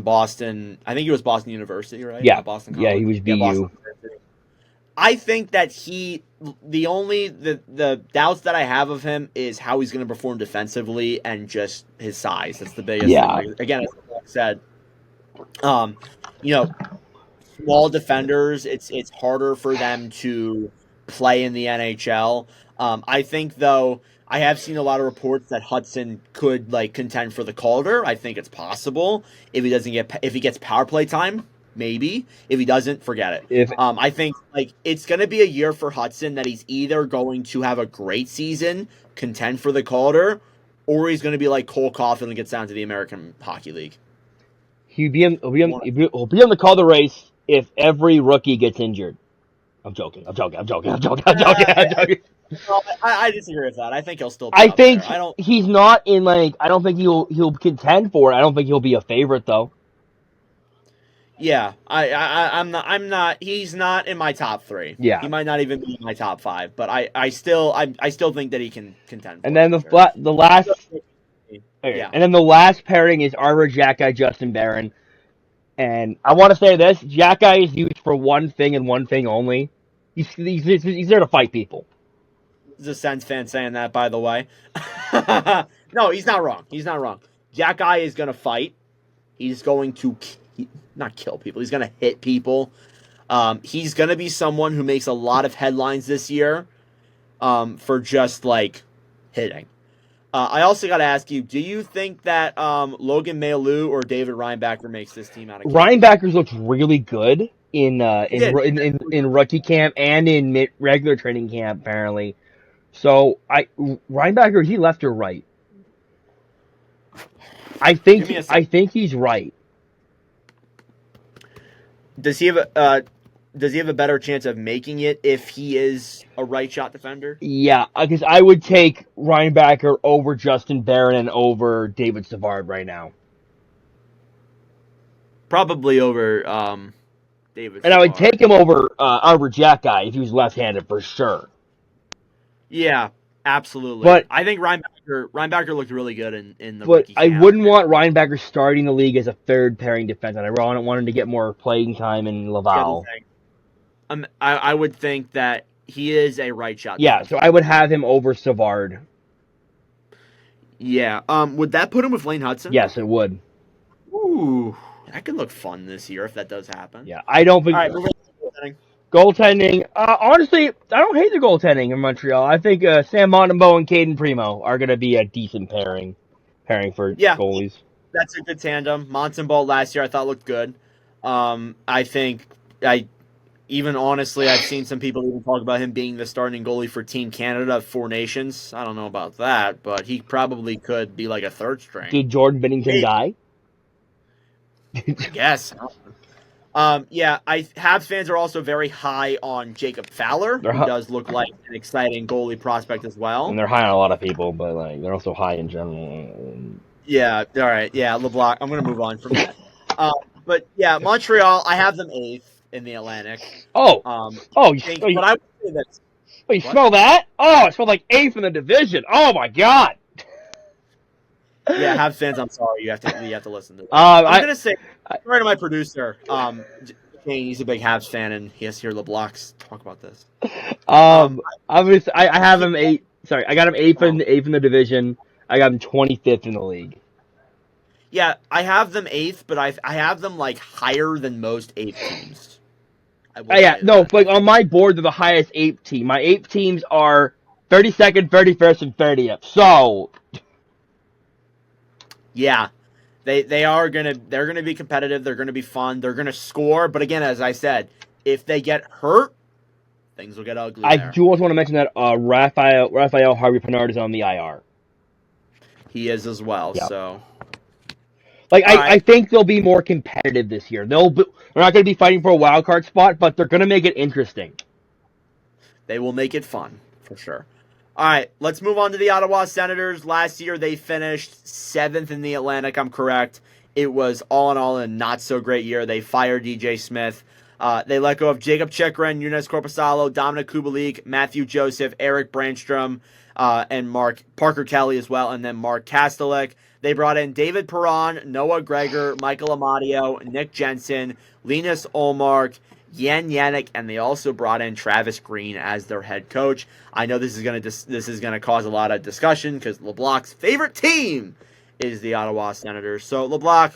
Boston. I think he was Boston University, right? Yeah, Boston College. Yeah, he was BU. I think that the doubts that I have of him is how he's going to perform defensively and just his size. That's the biggest thing. Again, as I said, small defenders, it's harder for them to play in the NHL. I think, though, I have seen a lot of reports that Hudson could contend for the Calder. I think it's possible if he gets power play time. Maybe. If he doesn't, forget it. I think it's going to be a year for Hudson that he's either going to have a great season, contend for the Calder, or he's going to be like Cole Caulfield and gets down to the American Hockey League. He'll be on the Calder race if every rookie gets injured. I'm joking. No, I disagree with that. I think he'll still. He's not in I don't think he'll contend for it. I don't think he'll be a favorite though. Yeah, I'm not. He's not in my top 3. Yeah, he might not even be in my top 5. But I still think that he can contend. And then the last, and then the last pairing is Arber Xhekaj, Justin Barron. And I want to say this: Xhekaj is used for one thing and one thing only. He's there to fight people. There's a Sens fan saying that, by the way. No, he's not wrong. Xhekaj is going to fight. He's going to not kill people. He's going to hit people. He's going to be someone who makes a lot of headlines this year for just hitting. I also got to ask you, do you think that Logan Mailloux or David Reinbacher makes this team out of camp? Reinbacher's looks really good in rookie camp and in regular training camp apparently. So Reinbacher, is he left or right? I think he's right. Does he have a better chance of making it if he is a right shot defender? Yeah, because I would take Reinbacher over Justin Barron and over David Savard right now. Probably over David Savard. And I would take him over Arber Xhekaj if he was left-handed for sure. Yeah, absolutely. But I think Reinbacher looked really good in the but rookie camp. I wouldn't want Reinbacher starting the league as a third pairing defenseman. I really want him to get more playing time in Laval. I would think that he is a right shot. Yeah, so I would have him over Savard. Yeah. Would that put him with Lane Hudson? Yes, it would. Ooh, that could look fun this year if that does happen. Yeah, I don't think. All right, moving on to goaltending. Honestly, I don't hate the goaltending in Montreal. I think Sam Montembeault and Caden Primo are going to be a decent pairing for goalies. That's a good tandem. Montembeault last year I thought looked good. I think honestly, I've seen some people even talk about him being the starting goalie for Team Canada of 4 Nations. I don't know about that, but he probably could be like a third string. Did Jordan Binnington die? I guess. Yeah, Habs fans are also very high on Jacob Fowler, They're who high, does look like an exciting goalie prospect as and well. they're high on a lot of people, but like they're also high in general. Yeah, all right. Yeah, LeBlanc. I'm going to move on from that. Uh, but yeah, Montreal, I have them eighth in the Atlantic. Oh, oh, But I would say this. you What? smell that? Oh, it smelled like eighth in the division. Oh my god. Yeah, Habs fans, I'm sorry. You have to listen to that. I'm I, going to say, I sorry to my producer. Kane, he's a big Habs fan, and he has to hear LeBlanc's talk about this. um, I I have can't. him eight. Sorry, I got him eighth Oh. in the division. I got him 25th in the league. Yeah, I have them eighth, but I have them like higher than most eighth teams. I will Yeah, say no, that. I like on think my board, they're the highest eighth team. My eighth teams are 32nd, 31st, and 30th. So, yeah, they're gonna be competitive. They're gonna be fun. They're gonna score. But again, as I said, if they get hurt, things will get ugly I there. do also want to mention that Raphael Harvey Pinard is on the IR. He is as well. Yeah. So Like all I right, think they'll be more competitive this year. They're not going to be fighting for a wild card spot, but they're going to make it interesting. they will make it fun for sure. All right, let's move on to the Ottawa Senators. Last year they finished seventh in the Atlantic. I'm correct. It was all in all a not so great year. They fired DJ Smith. They let go of Jacob Chikrin, Yunus Corpusalo, Dominic Kubalik, Matthew Joseph, Eric Brandstrom, and Parker Kelly as well, and then Mark Kastelik. They brought in David Perron, Noah Gregor, Michael Amadio, Nick Jensen, Linus Olmark, Yan Yannick, and they also brought in Travis Green as their head coach. I know this is gonna cause a lot of discussion because LeBlanc's favorite team is the Ottawa Senators. So LeBlanc,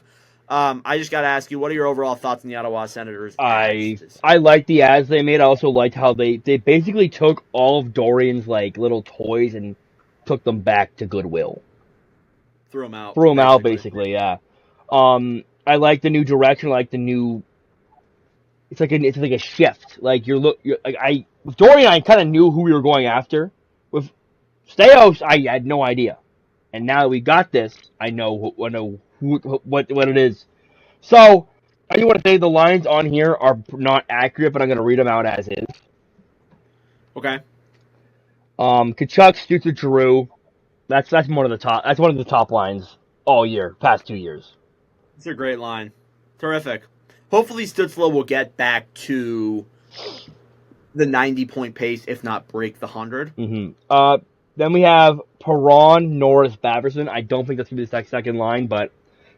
I just got to ask you, what are your overall thoughts on the Ottawa Senators ads I this year? I liked the ads they made. I also liked how they basically took all of Dorian's like little toys and took them back to Goodwill. Threw them out, Threw them out basically. basically. Yeah. I like the new direction. I like the new. It's like a shift. Like you're like with Dorian, I kind of knew who we were going after. With Steos, I had no idea, and now that we got this, I know what it is. So I do want to say the lines on here are not accurate, but I'm going to read them out as is. Okay. Kachuk, Stutzer, Giroux. That's one of the top. That's one of the top lines all year, past 2 years. It's a great line. Terrific. Hopefully Stutzla will get back to the 90-point pace, if not break the 100. Then we have Perron, Norris, Baverson. I don't think that's going to be the second line, but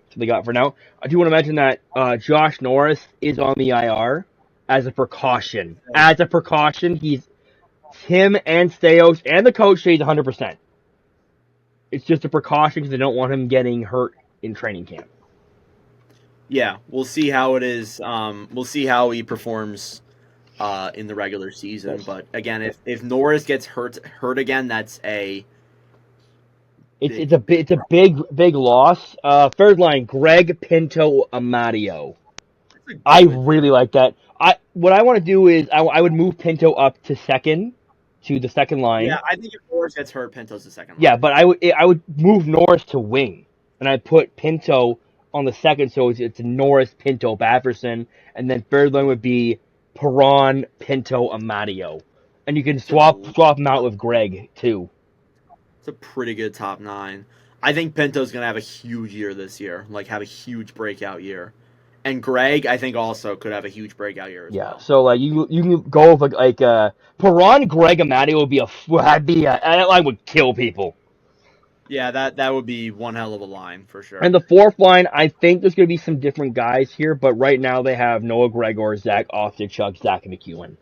that's what they got for now. I do want to mention that Josh Norris is on the IR as a precaution. As a precaution, him and Steos and the coach say he's 100%. It's just a precaution because they don't want him getting hurt in training camp. Yeah, we'll see how it is. We'll see how he performs in the regular season. Yes. But again, if Norris gets hurt again, that's it's a big loss. Third line, Greg Pinto Amadio. I really like that. What I want to do is I would move Pinto up to the second line. Yeah, I think if Norris gets hurt, Pinto's the second line. Yeah, but I would move Norris to wing, and I put Pinto on the second, so it's Norris, Pinto, Bafferson, and then third line would be Perron, Pinto, Amadio, and you can swap them out with Greg too. It's a pretty good top nine. I think Pinto's gonna have a huge year this year, like have a huge breakout year, and Greg I think also could have a huge breakout year as well. So like you can go with like Perron, Greg, Amadio that line would kill people. Yeah, that would be one hell of a line for sure. And the fourth line, I think there's going to be some different guys here, but right now they have Noah Gregor, Zach Oftichuk, Zach McEwen.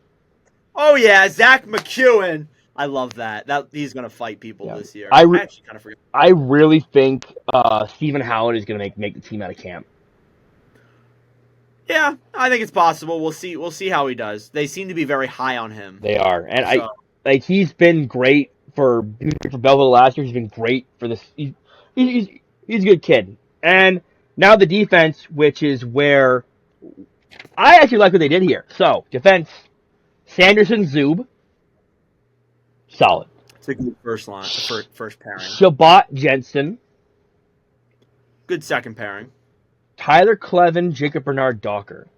Oh yeah, Zach McEwen. I love that. He's going to fight people this year. I actually kind of forgot. I really think Stephen Howard is going to make the team out of camp. Yeah, I think it's possible. We'll see. We'll see how he does. They seem to be very high on him. They are, and he's been great for Belleville last year. He's been great for this. He's a good kid. And now the defense, which is where I actually like what they did here. So defense, Sanderson, Zub, solid. It's a good first line, first pairing. Shabbat, Jensen, good second pairing. Tyler Clevin, Jacob Bernard, Docker.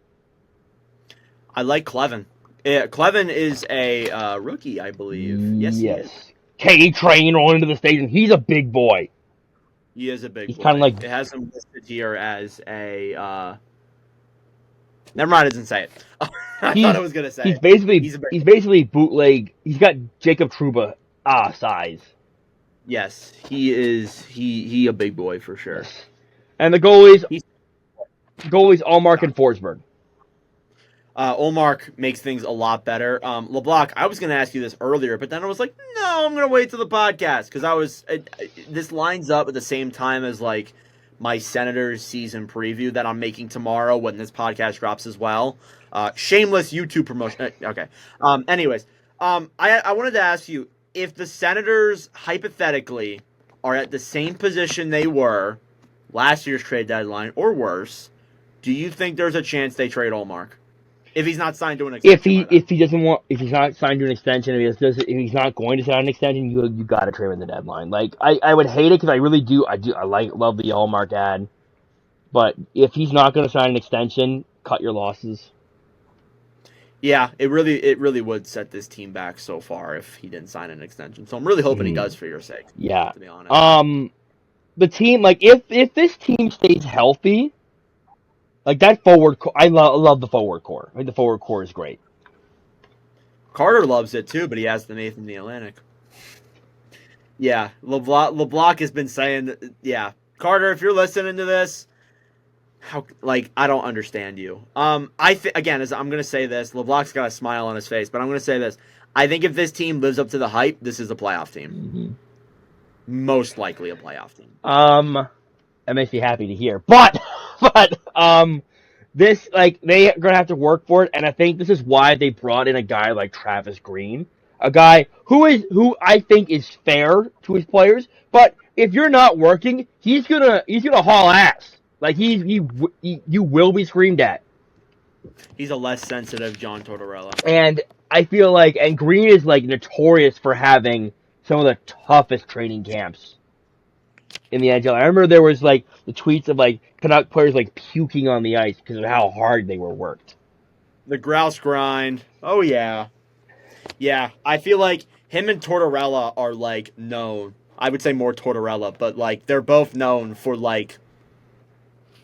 I like Clevin. Yeah, Clevin is a rookie, I believe. Yes, he is. K Train rolling into the station. He's a big boy. He is a big He's boy. kind of like It has him listed here as a. Never mind, it doesn't say it. I thought I was gonna say he's it. basically bootleg. He's got Jacob Trouba size. Yes, he is. He a big boy for sure. Yes. And the goalies Allmark and Forsberg. Olmark makes things a lot better. LeBlanc, I was going to ask you this earlier, but then I was like, no, I'm going to wait till the podcast because this lines up at the same time as like my Senators season preview that I'm making tomorrow when this podcast drops as well. Shameless YouTube promotion. Okay. Anyways, I wanted to ask you if the Senators hypothetically are at the same position they were last year's trade deadline or worse, do you think there's a chance they trade Olmark? If he's not signed to an extension. If he's not signed to an extension, if he's not going to sign an extension, you got to trade him in the deadline. Like I would hate it because I really do. I love the Allmark ad, but if he's not going to sign an extension, cut your losses. Yeah, it really would set this team back so far if he didn't sign an extension. So I'm really hoping he does for your sake. Yeah. To be honest. The team, like if this team stays healthy. Like that forward core, I love the forward core. I think the forward core is great. Carter loves it too, but he has the Nathan the Atlantic. Yeah, LeBlanc has been saying, yeah, Carter, if you're listening to this, I don't understand you. Again, as I'm gonna say this, LeBlanc's got a smile on his face, but I'm gonna say this. I think if this team lives up to the hype, this is a playoff team. Mm-hmm. Most likely a playoff team. That makes me happy to hear, but this, like, they're gonna have to work for it, and I think this is why they brought in a guy like Travis Green, a guy who I think is fair to his players. But if you're not working, he's gonna haul ass. Like you will be screamed at. He's a less sensitive John Tortorella, and I feel like, and Green is like notorious for having some of the toughest training camps in the NHL. I remember there was like the tweets of like Canuck players like puking on the ice because of how hard they were worked. The grouse grind. Oh yeah. Yeah, I feel like him and Tortorella are like known. I would say more Tortorella, but like they're both known for like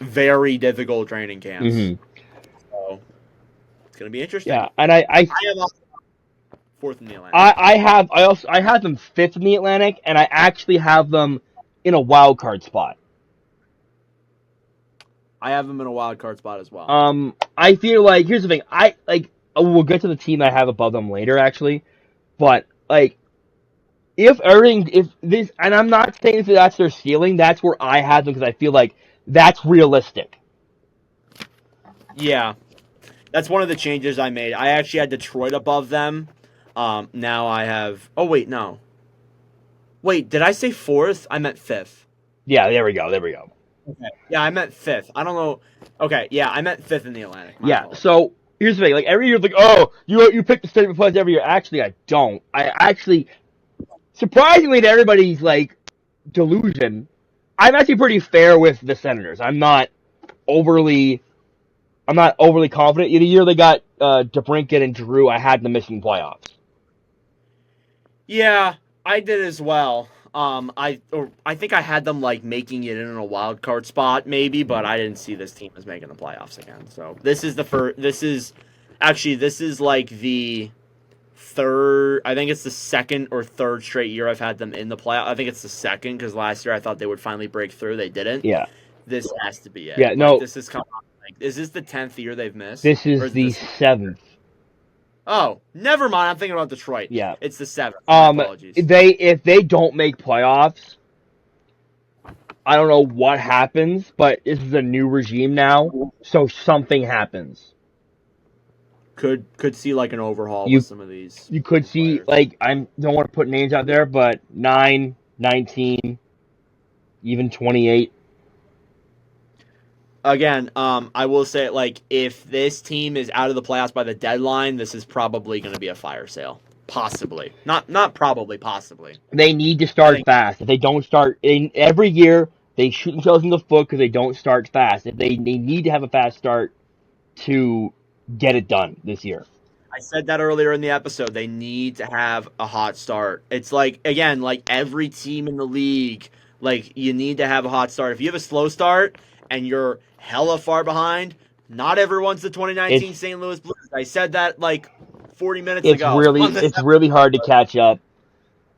very difficult training camps. Mm-hmm. So it's gonna be interesting. Yeah, and I have fourth in the Atlantic. I have them fifth in the Atlantic, and I actually have them in a wild card spot. I have them in a wild card spot as well. I feel like, here's the thing. We'll get to the team that I have above them later, actually. But like, if this, and I'm not saying that that's their ceiling. That's where I have them because I feel like that's realistic. Yeah, that's one of the changes I made. I actually had Detroit above them. Now I have. Oh wait, no. Wait, did I say fourth? I meant fifth. Yeah, there we go. Okay. Yeah, I meant fifth. I don't know. Okay, yeah, I meant fifth in the Atlantic. Yeah, so here's the thing. Like, every year, like, oh, you pick the statement plays every year. Actually, I don't. I actually, surprisingly to everybody's, like, delusion, I'm actually pretty fair with the Senators. I'm not overly confident. In the year they got DeBrincat and Giroux, I had them missing playoffs. Yeah, I did as well. I think I had them like making it in a wild card spot maybe, but I didn't see this team as making the playoffs again. So this is like the third. I think it's the second or third straight year I've had them in the playoff. I think it's the second because last year I thought they would finally break through. They didn't. Yeah. This has to be it. Yeah. No. This is coming. Is this the 10th year they've missed? This is the 7th. Oh, never mind. I'm thinking about Detroit. Yeah. It's the 7th. Apologies. If they don't make playoffs, I don't know what happens, but this is a new regime now, so something happens. Could see like an overhaul with some of these. You could see players. Like, I don't want to put names out there, but 9, 19, even 28. Again, I will say, like, if this team is out of the playoffs by the deadline, this is probably going to be a fire sale. Possibly. Not probably, possibly. They need to start fast. If they don't start, every year, they shoot themselves in the foot because they don't start fast. If they need to have a fast start to get it done this year. I said that earlier in the episode. They need to have a hot start. It's like, again, like every team in the league, like you need to have a hot start. If you have a slow start and you're hella far behind, not everyone's the 2019 It's St. Louis Blues. I said that like 40 minutes it's ago really on this it's really hard to episode. catch up.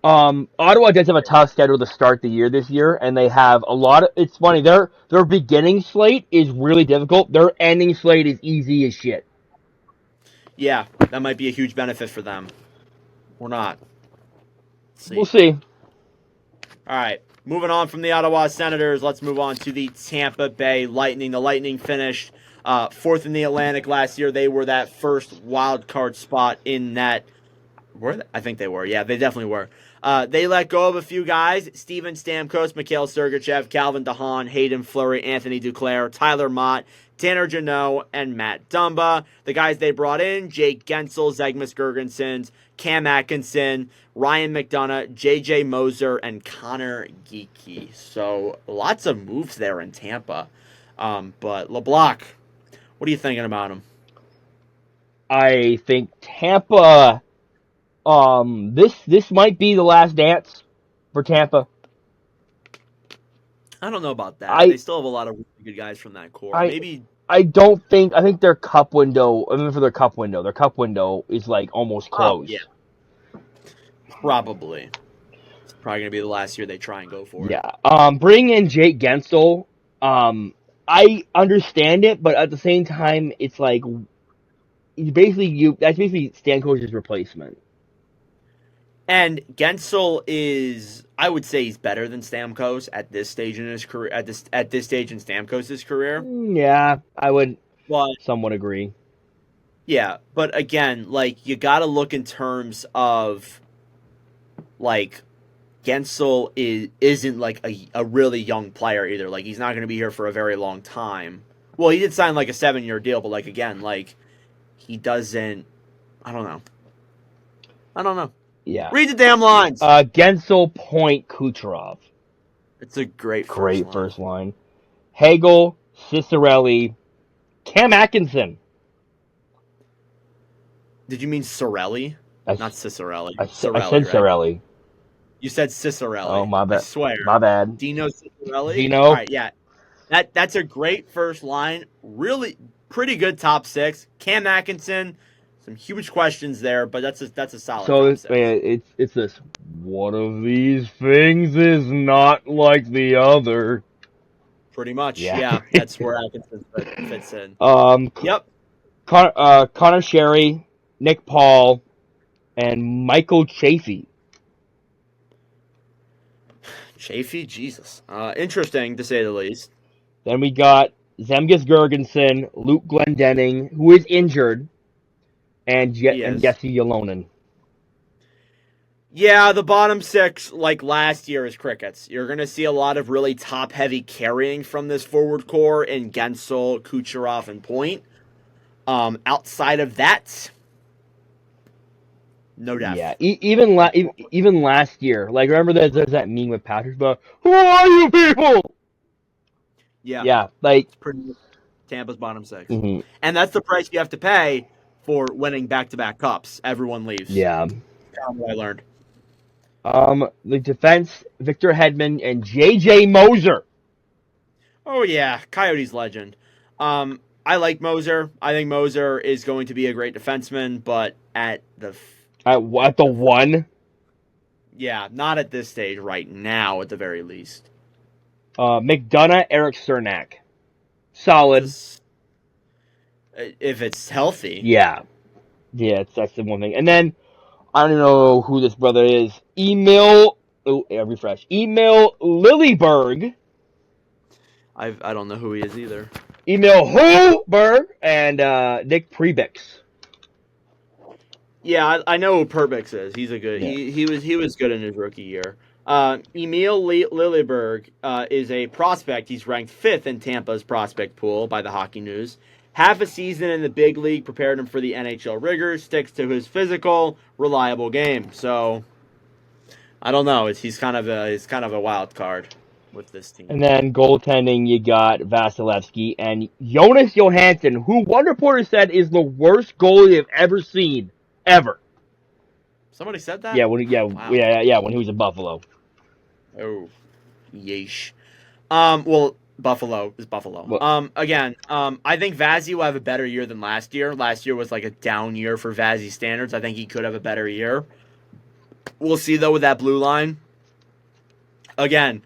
Ottawa does have a tough schedule to start the year this year, and they have a lot of. It's funny their beginning slate is really difficult. Their ending slate is easy as shit. Yeah, that might be a huge benefit for them. Or not. Let's We'll see. see. All right. Moving on from the Ottawa Senators, let's move on to the Tampa Bay Lightning. The Lightning finished fourth in the Atlantic last year. They were that first wild card spot in that. Were they? I think they were. Yeah, they definitely were. They let go of a few guys: Steven Stamkos, Mikhail Sergachev, Calvin DeHaan, Hayden Fleury, Anthony Duclair, Tyler Mott, Tanner Jeannot, and Matt Dumba. The guys they brought in: Jake Gensel, Zegmas Girgensons, Cam Atkinson, Ryan McDonough, J.J. Moser, and Connor Geeky. So lots of moves there in Tampa. But LeBlanc, what are you thinking about him? I think Tampa. This might be the last dance for Tampa. I don't know about that. They I still have a lot of really good guys from that core. I Maybe. I don't think I think their cup window. I mean, for their cup window, is like almost Oh yeah, closed. probably. It's probably gonna be the last year they try and go for it. Yeah. Bring in Jake Gensel. I understand it, but at the same time, it's like that's basically Stamkos' replacement. And Gensel is, I would say, he's better than Stamkos at this stage in his career. At this stage in Stamkos' career, Yeah, I would but somewhat agree. yeah, but again, like you got to look in terms of like Gensel isn't like a really young player either. Like he's not going to be here for a very long time. Well, he did sign like a 7-year deal, but like again, like he doesn't. I don't know. I don't know. Yeah. Read the damn lines. Gensel, Point, Kucherov. It's a great first Great line. first line. Hagel, Cicerelli, Cam Atkinson. Did you mean Sorelli? Not Cicerelli. I Sorelli, said right? Sorelli. You said Cicerelli. Oh, my bad. I swear. My bad. Dino Cicerelli? Dino. All right, yeah. That's a great first line. Really pretty good top six. Cam Atkinson, some huge questions there, but that's a solid top six. It's this. One of these things is not like the other. Pretty much, Yeah. yeah. That's where Atkinson fits in. Yep. Connor Sherry, Nick Paul, and Michael Chafee. Chafee, Jesus. Interesting to say the least. Then we got Zemgus Girgensson, Luke Glendening, who is injured, and Jesse Ylonen. Yeah, the bottom six, like last year, is crickets. You're going to see a lot of really top-heavy carrying from this forward core in Gensel, Kucherov, and Point. Outside of that, no depth. Yeah, even last year, like remember there's that meme with Patrick, but who are you people? Yeah, like it's pretty much Tampa's bottom 6 mm-hmm. And that's the price you have to pay for winning back-to-back cups. Everyone leaves. Yeah, That's what I learned. The defense, Victor Hedman and J.J. Moser. Oh yeah, Coyotes legend. I like Moser. I think Moser is going to be a great defenseman, but at the one. Yeah, not at this stage right now, at the very least. McDonough, Eric Cernak. Solid. If it's healthy. Yeah, that's the one thing. And then, I don't know who this brother is. Emil Lilleberg. I don't know who he is either. Emil Huberg and Nick Prebix. Yeah, I know who Perbix is. He's a good. Yeah. He was good in his rookie year. Emil Lilleberg is a prospect. He's ranked 5th in Tampa's prospect pool by the Hockey News. Half a season in the big league prepared him for the NHL rigors. Sticks to his physical, reliable game. So, I don't know. He's kind of a wild card. with this team. And then goaltending, you got Vasilevsky and Jonas Johansson, who one reporter said is the worst goalie they've ever seen, ever. Somebody said that? Yeah, Wow. when he was in Buffalo. Oh, yeesh. Well, Buffalo is Buffalo. Well, Again, I think Vazzy will have a better year than last year. Last year was like a down year for Vazzy standards. I think he could have a better year. We'll see though with that blue line. Again,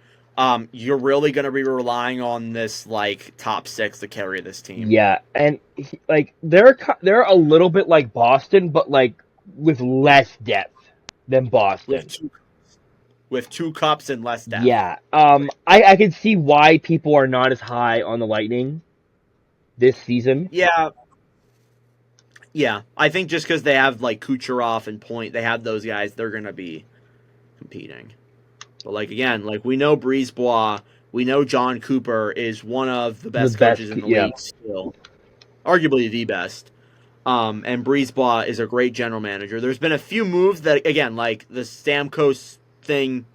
you're really going to be relying on this like top 6 to carry this team. yeah, and they're a little bit like Boston, but like with less depth than Boston. With two cups and less depth. Yeah, I can see why people are not as high on the Lightning this season. Yeah. Yeah, I think just because they have like Kucherov and Point, they have those guys, they're going to be competing. But like again, like we know Brisebois, we know John Cooper is one of the best coaches in the league still, arguably the best. And Brisebois is a great general manager. There's been a few moves that again, like the Stamkos thing,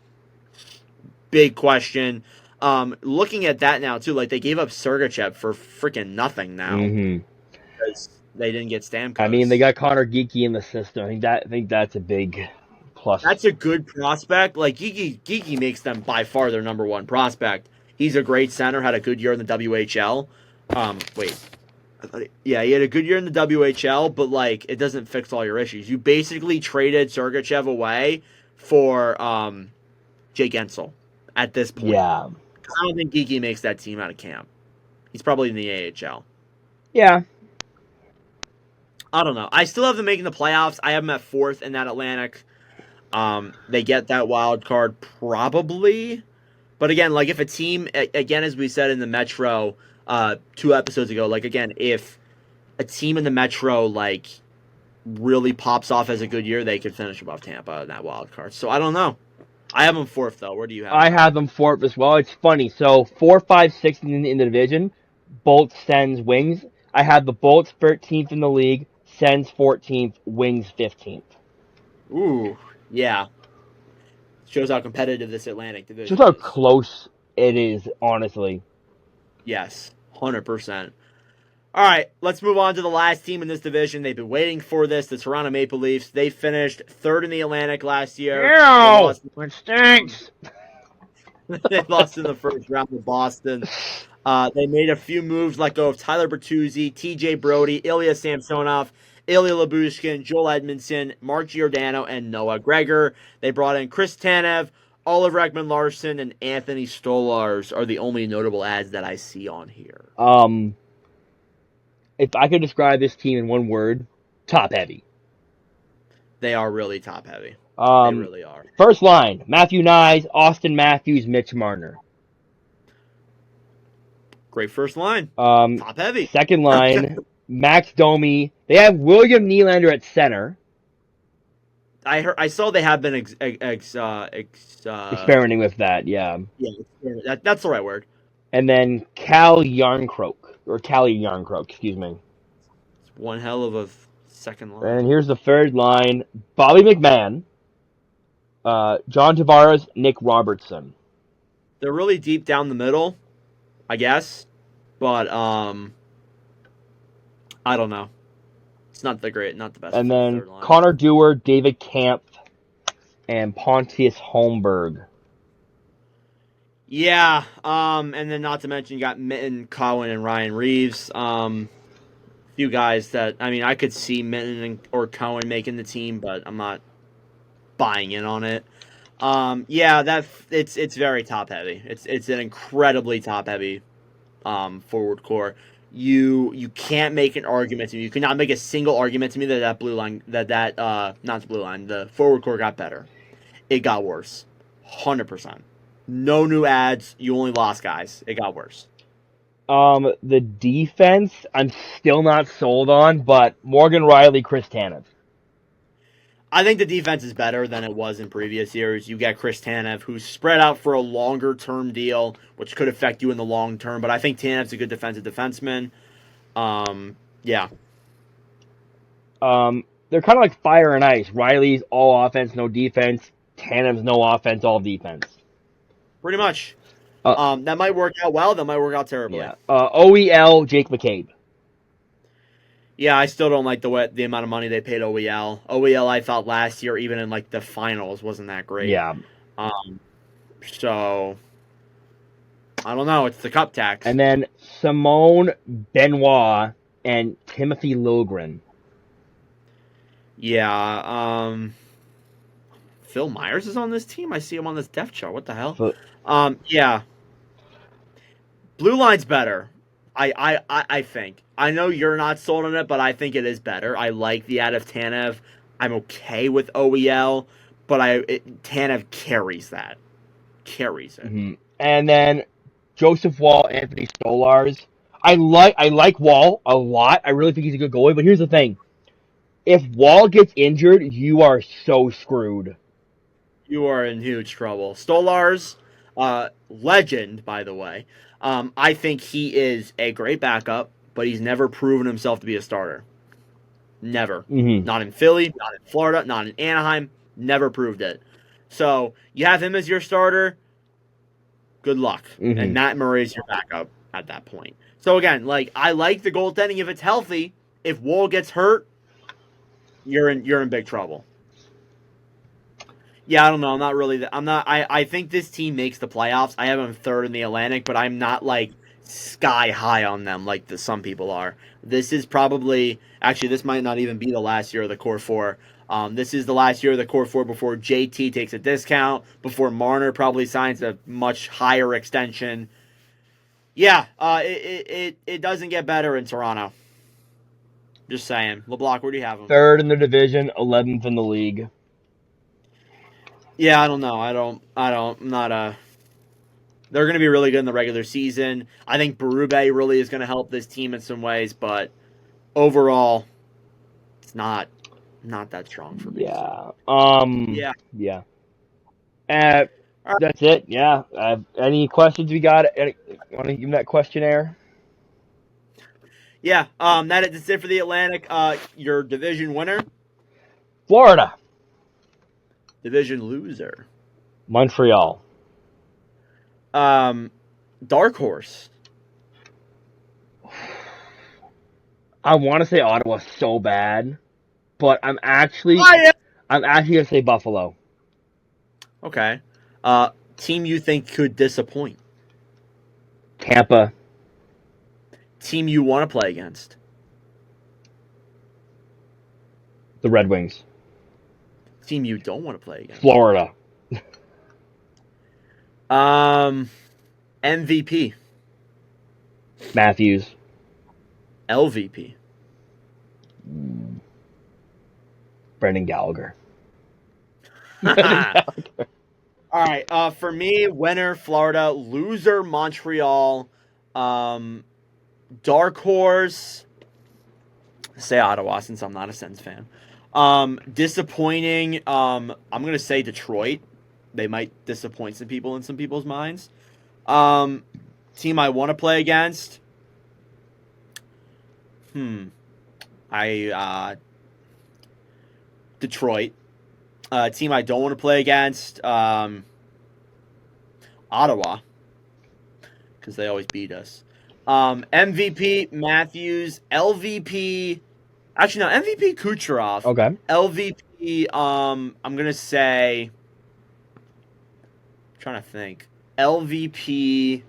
big question. Looking at that now too, like they gave up Sergachev for freaking nothing now because they didn't get Stamkos. I mean, they got Connor Geeky in the system. I think that's a big plus. That's a good prospect. Like Geeky makes them by far their number one prospect. He's a great center. Had a good year in the WHL. Yeah, he had a good year in the WHL, but like it doesn't fix all your issues. You basically traded Sergachev away for Jake Ensel at this point. Yeah, I don't think Geeky makes that team out of camp. He's probably in the AHL. Yeah. I don't know. I still have them making the playoffs. I have them at 4th in that Atlantic. They get that wild card probably. But again, like if a team, again, as we said in the Metro 2 episodes ago, like again, if a team in the Metro like really pops off as a good year, they could finish above Tampa in that wild card. So I don't know. I have them 4th though. Where do you have them? I have them 4th as well. It's funny. So 4, 5, 6 in the division. Bolts, Sens, Wings. I have the Bolts 13th in the league. Sens 14th. Wings 15th. Ooh, yeah. Shows how competitive this Atlantic division Shows how is. close it is, honestly. Yes, 100%. All right, let's move on to the last team in this division. They've been waiting for this, the Toronto Maple Leafs. They finished 3rd in the Atlantic last year. Ew! It stinks! They lost in the first round to Boston. They made a few moves, let go of Tyler Bertuzzi, TJ Brody, Ilya Samsonov, Ilya Lyubushkin, Joel Edmondson, Mark Giordano, and Noah Gregor. They brought in Chris Tanev, Oliver Ekman-Larsson, and Anthony Stolarz are the only notable adds that I see on here. If I could describe this team in one word, top-heavy. They are really top-heavy. They really are. First line, Matthew Nyes, Austin Matthews, Mitch Marner. Great first line. Top-heavy. Second line, Max Domi. They have William Nylander at center. I saw they have been experimenting with that, yeah. Yeah, that's the right word. And then Calle Jarnkrok, excuse me. It's one hell of a second line. And here's the third line, Bobby McMahon, John Tavares, Nick Robertson. They're really deep down the middle, I guess. But I don't know. It's not the best. And then Connor Dewar, David Kampf, and Pontius Holmberg. Yeah, and then not to mention you got Mitten, Cowan, and Ryan Reeves. Few guys that I could see Mitten or Cowan making the team, but I'm not buying in on it. It's very top heavy. It's an incredibly top heavy forward core. You can't make an argument to me. You cannot make a single argument to me that blue line not the blue line, the forward core got better. It got worse. 100%. No new ads. You only lost guys. It got worse. The defense, I'm still not sold on, but Morgan Riley, Chris Tanev. I think the defense is better than it was in previous years. You get Chris Tanev, who's spread out for a longer-term deal, which could affect you in the long term, but I think Tanev's a good defensive defenseman. Yeah. They're kind of like fire and ice. Riley's all offense, no defense. Tanev's no offense, all defense. Pretty much. That might work out well. That might work out terribly. Yeah. OEL, Jake McCabe. Yeah, I still don't like the amount of money they paid OEL. OEL, I thought last year, even in like the finals, wasn't that great. Yeah. So I don't know. It's the cup tax. And then Simone Benoit and Timothy Lilgren. Yeah. Phil Myers is on this team. I see him on this depth chart. What the hell? Yeah. Blue line's better. I think. I know you're not sold on it, but I think it is better. I like the out of Tanev. I'm okay with OEL, but Tanev carries that. Carries it. Mm-hmm. And then Joseph Wall, Anthony Stolars. I like Wall a lot. I really think he's a good goalie, but here's the thing. If Wall gets injured, you are so screwed. You are in huge trouble. Stolars, legend, by the way. I think he is a great backup, but he's never proven himself to be a starter. Never. Mm-hmm. Not in Philly, not in Florida, not in Anaheim. Never proved it. So you have him as your starter. Good luck. Mm-hmm. And Matt Murray's your backup at that point. So again, I like the goaltending if it's healthy. If Wall gets hurt, you're in big trouble. Yeah, I don't know. I'm not really. I think this team makes the playoffs. I have them third in the Atlantic, but I'm not sky high on them like some people are. This is probably this might not even be the last year of the core four. This is the last year of the core four before JT takes a discount, before Marner probably signs a much higher extension. Yeah, it doesn't get better in Toronto. Just saying. LeBlanc, where do you have them? Third in the division, 11th in the league. Yeah, I don't know. I'm not a. They're going to be really good in the regular season. I think Berube really is going to help this team in some ways, but overall, it's not that strong for me. Yeah. Yeah. Yeah. That's it. Yeah. Any questions we got? Want to give me that questionnaire? Yeah. That's it for the Atlantic. Your division winner. Florida. Division loser. Montreal. Dark horse. I want to say Ottawa so bad, but I'm actually gonna say Buffalo. Okay. Team you think could disappoint? Tampa. Team you want to play against? The Red Wings. Team you don't want to play against? Florida. MVP. Matthews. LVP. Brendan Gallagher. All right. For me, winner Florida, loser Montreal, dark horse. Say Ottawa since I'm not a Sens fan. Disappointing. I'm gonna say Detroit. They might disappoint some people in some people's minds. Team I want to play against. Detroit. Team I don't want to play against. Ottawa, because they always beat us. MVP Matthews. LVP. Actually, no. MVP Kucherov. Okay. LVP. I'm gonna say. I'm trying to think. LVP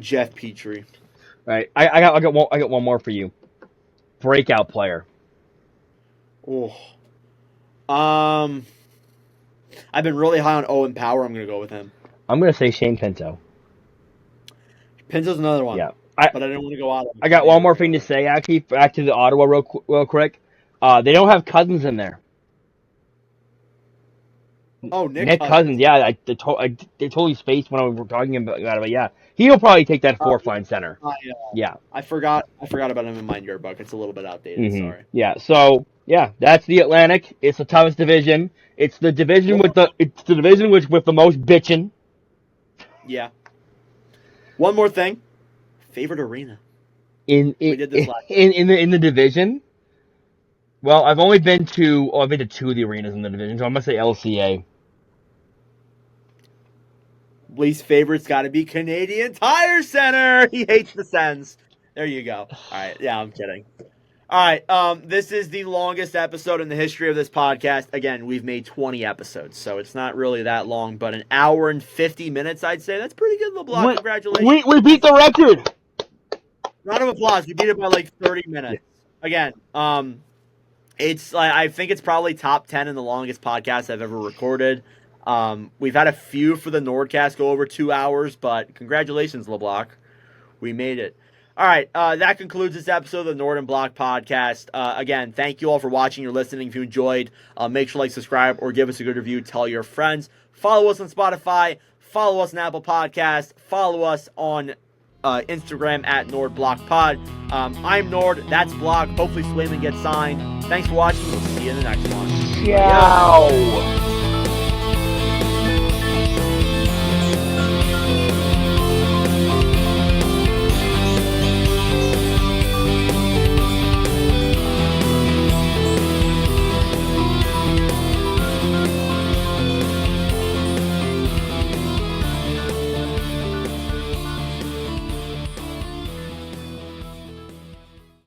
Jeff Petrie. All right. I got one more for you. Breakout player. Oh. I've been really high on Owen Power. I'm gonna go with him. I'm gonna say Shane Pinto. Pinto's another one. Yeah. But I didn't want to go out. I got one more thing to say. Actually, back to the Ottawa real quick. They don't have Cousins in there. Oh, Nick Cousins. Yeah, they totally spaced when I was talking about it. But yeah, he'll probably take that fourth line center. Yeah. I forgot about him in my yearbook. It's a little bit outdated. Mm-hmm. Sorry. Yeah. So yeah, that's the Atlantic. It's the toughest division. It's the division with the the most bitching. Yeah. One more thing. Favorite arena. We did this last in the division. Well, I've been to two of the arenas in the division, so I'm gonna say LCA. least favorite's got to be Canadian Tire Center. He hates the Sens. There you go. All right. Yeah, I'm kidding. All right. This is the longest episode in the history of this podcast. Again, we've made 20 episodes, so it's not really that long, but an hour and 50 minutes, I'd say. That's pretty good, LeBlanc. Congratulations. We beat the record. Round of applause. We beat it by like 30 minutes. Again, it's like I think it's probably top 10 in the longest podcast I've ever recorded. We've had a few for the Nordcast go over 2 hours, but congratulations, LeBlanc. We made it. All right, that concludes this episode of the Nord and Block podcast. Again, thank you all for watching or listening. If you enjoyed, make sure to like, subscribe, or give us a good review. Tell your friends. Follow us on Spotify. Follow us on Apple Podcasts. Follow us on Instagram at NordBlockPod. I'm Nord. That's Block. Hopefully Swayman gets signed. Thanks for watching. We'll see you in the next one. Ciao.